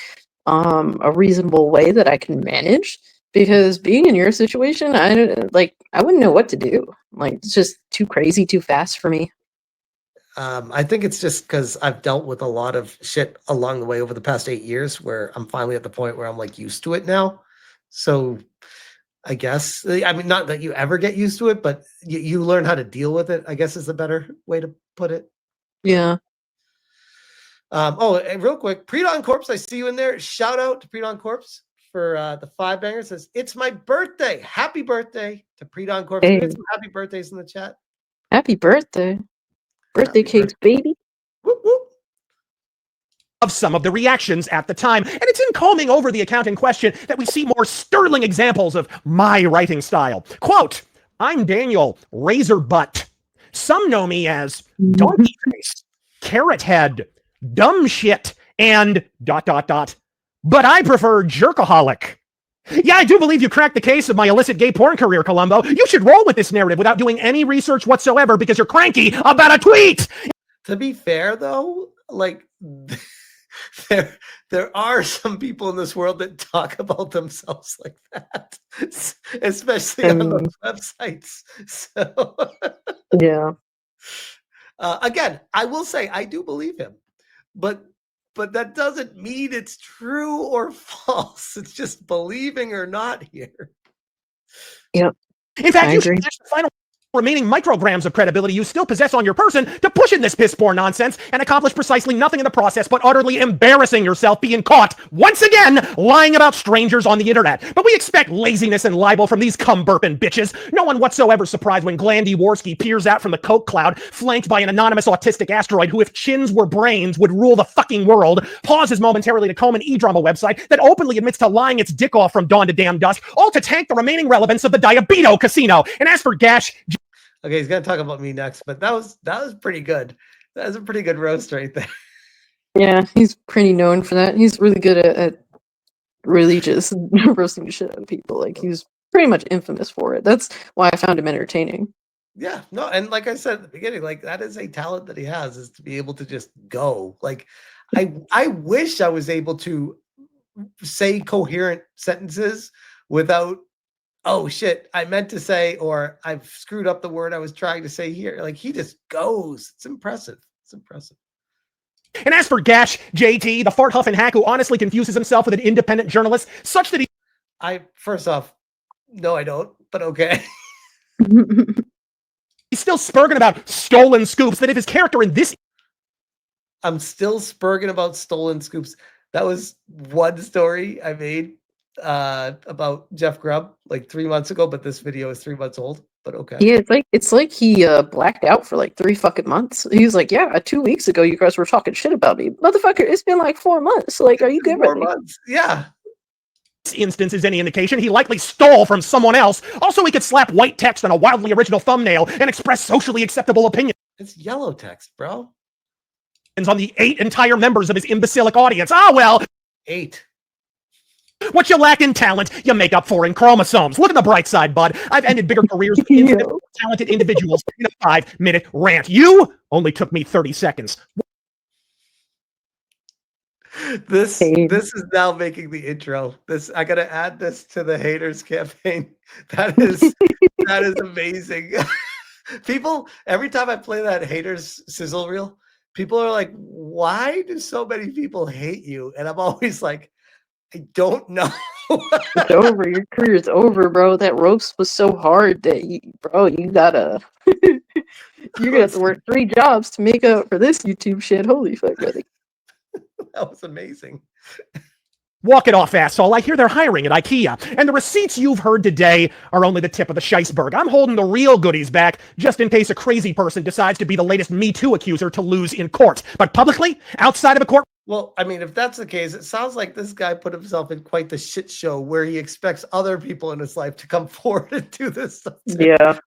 a reasonable way that I can manage. Because being in your situation, I wouldn't know what to do. Like, it's just too crazy, too fast for me. I think it's just because I've dealt with a lot of shit along the way over the past 8 years, where I'm finally at the point where I'm like used to it now. So I guess, I mean, not that you ever get used to it, but you learn how to deal with it, I guess is a better way to put it. Yeah. Oh, and real quick, Predon Corpse, I see you in there. Shout out to Predon Corpse for the 5 bangers. Says, it's my birthday. Happy birthday to Predon Corpse. Hey. We had some happy birthdays in the chat. Happy birthday. Birthday cakes, baby. Whoop, whoop. Of some of the reactions at the time, and it's in combing over the account in question that we see more sterling examples of my writing style. Quote, I'm Daniel Razor Butt. Some know me as Donkey Face, Carrot Head, Dumb Shit, and ... But I prefer Jerkaholic. Yeah, I do believe you cracked the case of my illicit gay porn career, Columbo. You should roll with this narrative without doing any research whatsoever because you're cranky about a tweet! To be fair, though, like, there are some people in this world that talk about themselves like that, especially on those websites. So, yeah. Again, I will say I do believe him, but that doesn't mean it's true or false. It's just believing or not here. Yep. In fact, you should match the final remaining micrograms of credibility you still possess on your person to push in this piss-poor nonsense and accomplish precisely nothing in the process but utterly embarrassing yourself being caught, once again, lying about strangers on the internet. But we expect laziness and libel from these cum-burping bitches. No one whatsoever surprised when Glandy Worski peers out from the coke cloud, flanked by an anonymous autistic asteroid who, if chins were brains, would rule the fucking world, pauses momentarily to comb an e-drama website that openly admits to lying its dick off from dawn to damn dusk, all to tank the remaining relevance of the Kino Casino. And as for Gash... Okay, he's gonna talk about me next, but that was pretty good. That was a pretty good roast right there. Yeah, he's pretty known for that. He's really good at really just roasting the shit out of people. Like, he's pretty much infamous for it. That's why I found him entertaining. Yeah, no, and like I said at the beginning, like, that is a talent that he has, is to be able to just go. Like, I wish I was able to say coherent sentences without, oh shit, I meant to say, or I've screwed up the word I was trying to say here. Like, he just goes. It's impressive. It's impressive. And as for Gash, JT, the fart huffing hack who honestly confuses himself with an independent journalist, such that first off, no, I don't, but okay. He's still spurging about stolen scoops, that if his character in this... I'm still spurging about stolen scoops. That was one story I made about Jeff Grubb like 3 months ago, but this video is 3 months old. But okay. Yeah, it's like he blacked out for like 3 fucking months. He was like, yeah, 2 weeks ago you guys were talking shit about me. Motherfucker, it's been like 4 months. Like, are you good? 4 months. Yeah. This instance is any indication, he likely stole from someone else. Also, he could slap white text on a wildly original thumbnail and express socially acceptable opinions. It's yellow text, bro. On the 8 entire members of his imbecilic audience. Ah, well. 8. What you lack in talent, you make up for in chromosomes. Look at the bright side, bud. I've ended bigger careers with infinite talented individuals in a 5-minute rant. You only took me 30 seconds. This is now making the intro. I gotta add this to the haters campaign. That is amazing. People, every time I play that haters sizzle reel, people are like, "Why do so many people hate you?" And I'm always like, "I don't know." It's over. Your career's over, bro. That roast was so hard that you gotta you're gonna have to work 3 jobs to make up for this YouTube shit. Holy fuck, brother. That was amazing. Walk it off, asshole. I hear they're hiring at IKEA, and the receipts you've heard today are only the tip of the shiceberg. I'm holding the real goodies back, just in case a crazy person decides to be the latest Me Too accuser to lose in court. But publicly, outside of a court... Well, I mean, if that's the case, it sounds like this guy put himself in quite the shit show where he expects other people in his life to come forward and do this stuff. Yeah.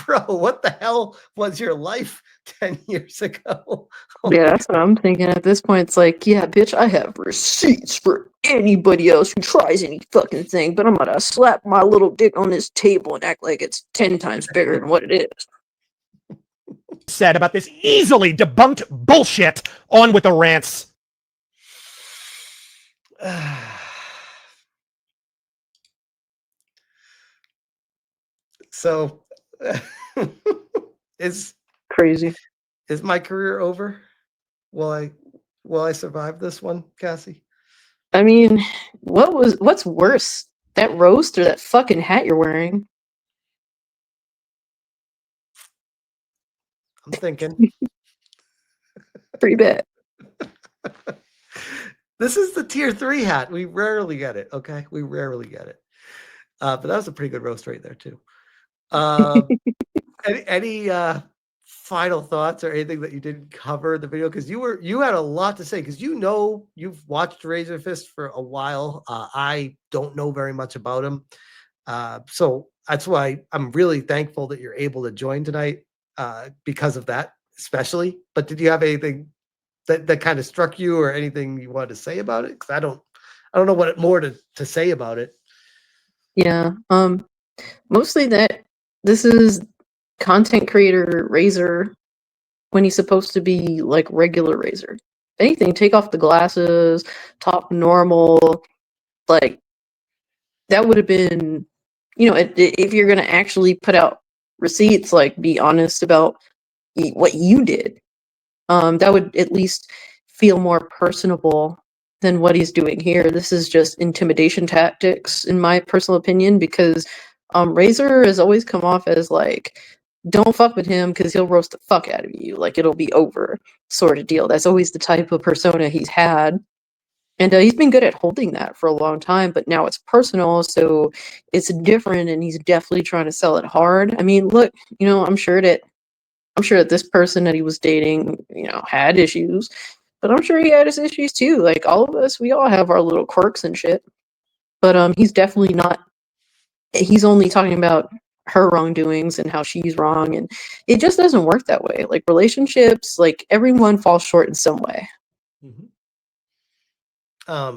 Bro, what the hell was your life 10 years ago? Yeah, that's what I'm thinking at this point. It's like, yeah, bitch, I have receipts for anybody else who tries any fucking thing, but I'm gonna slap my little dick on this table and act like it's 10 times bigger than what it is. Said about this easily debunked bullshit. On with the rants. So, is crazy. Is my career over? Will I survive this one, Cassie? I mean, what's worse, that roast or that fucking hat you're wearing? I'm thinking. Pretty bad. This is the tier 3 hat. We rarely get it. Okay, we rarely get it. But that was a pretty good roast right there too. Any final thoughts or anything that you didn't cover in the video? Because you had a lot to say, because you've watched RazorFist for a while. I don't know very much about him. So that's why I'm really thankful that you're able to join tonight, because of that, especially. But did you have anything that kind of struck you, or anything you wanted to say about it? Because I don't know what more to say about it. Yeah. Mostly that this is content creator Razor when he's supposed to be like regular Razor. If anything, take off the glasses, talk normal. Like, that would have been, if you're gonna actually put out receipts, like, be honest about what you did. That would at least feel more personable than what he's doing here. This is just intimidation tactics, in my personal opinion, because Razor has always come off as like, don't fuck with him because he'll roast the fuck out of you. Like, it'll be over sort of deal. That's always the type of persona he's had. And he's been good at holding that for a long time, but now it's personal, so it's different, and he's definitely trying to sell it hard. I mean, look, I'm sure that this person that he was dating, had issues, but I'm sure he had his issues too. Like, all of us, we all have our little quirks and shit. But he's definitely not. He's only talking about her wrongdoings and how she's wrong, and it just doesn't work that way. Like, relationships, like, everyone falls short in some way. Mm-hmm.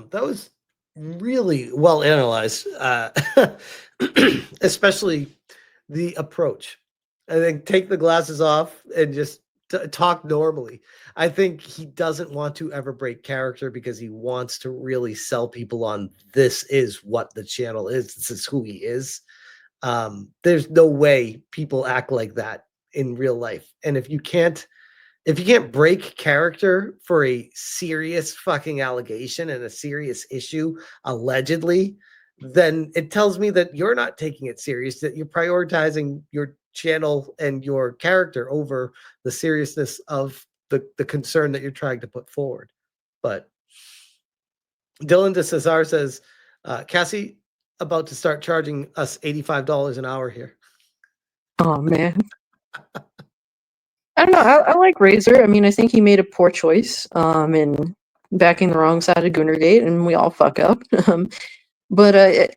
That was really well analyzed, especially the approach. I think take the glasses off and just talk normally. I think he doesn't want to ever break character because he wants to really sell people on this is what the channel is. This is who he is. There's no way people act like that in real life. And if you can't break character for a serious fucking allegation and a serious issue, allegedly, then it tells me that you're not taking it serious, that you're prioritizing your channel and your character over the seriousness of the concern that you're trying to put forward. But Dylan de Cesar says, Cassie about to start charging us $85 an hour here. Oh, man. I don't know. I like Razor. I mean, I think he made a poor choice in backing the wrong side of Goonergate, and we all fuck up. But it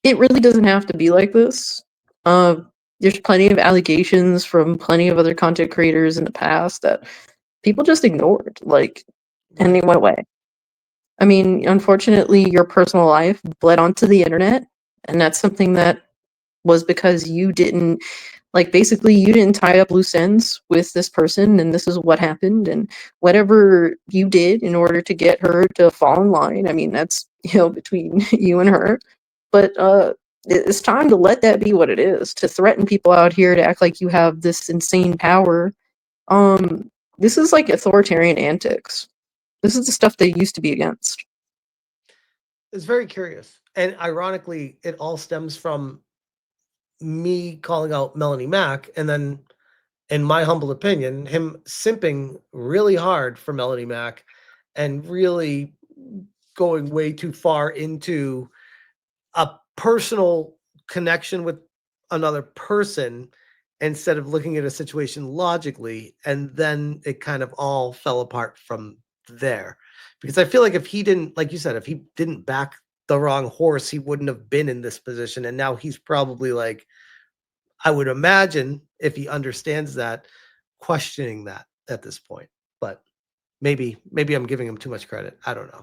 really doesn't have to be like this. There's plenty of allegations from plenty of other content creators in the past that people just ignored, and they went away. I mean, unfortunately, your personal life bled onto the internet, and that's something that was because you didn't Like, basically, you didn't tie up loose ends with this person, and this is what happened, and whatever you did in order to get her to fall in line, I mean, that's, between you and her. But it's time to let that be what it is. To threaten people out here, to act like you have this insane power. This is like authoritarian antics. This is the stuff they used to be against. It's very curious. And ironically, it all stems from me calling out Melonie Mac, and then, in my humble opinion, him simping really hard for Melonie Mac and really going way too far into a personal connection with another person instead of looking at a situation logically. And then it kind of all fell apart from there. Because I feel like if he didn't, like you said, if he didn't back the wrong horse, he wouldn't have been in this position. And now he's probably like, I would imagine, if he understands that, questioning that at this point. But maybe I'm giving him too much credit. I don't know.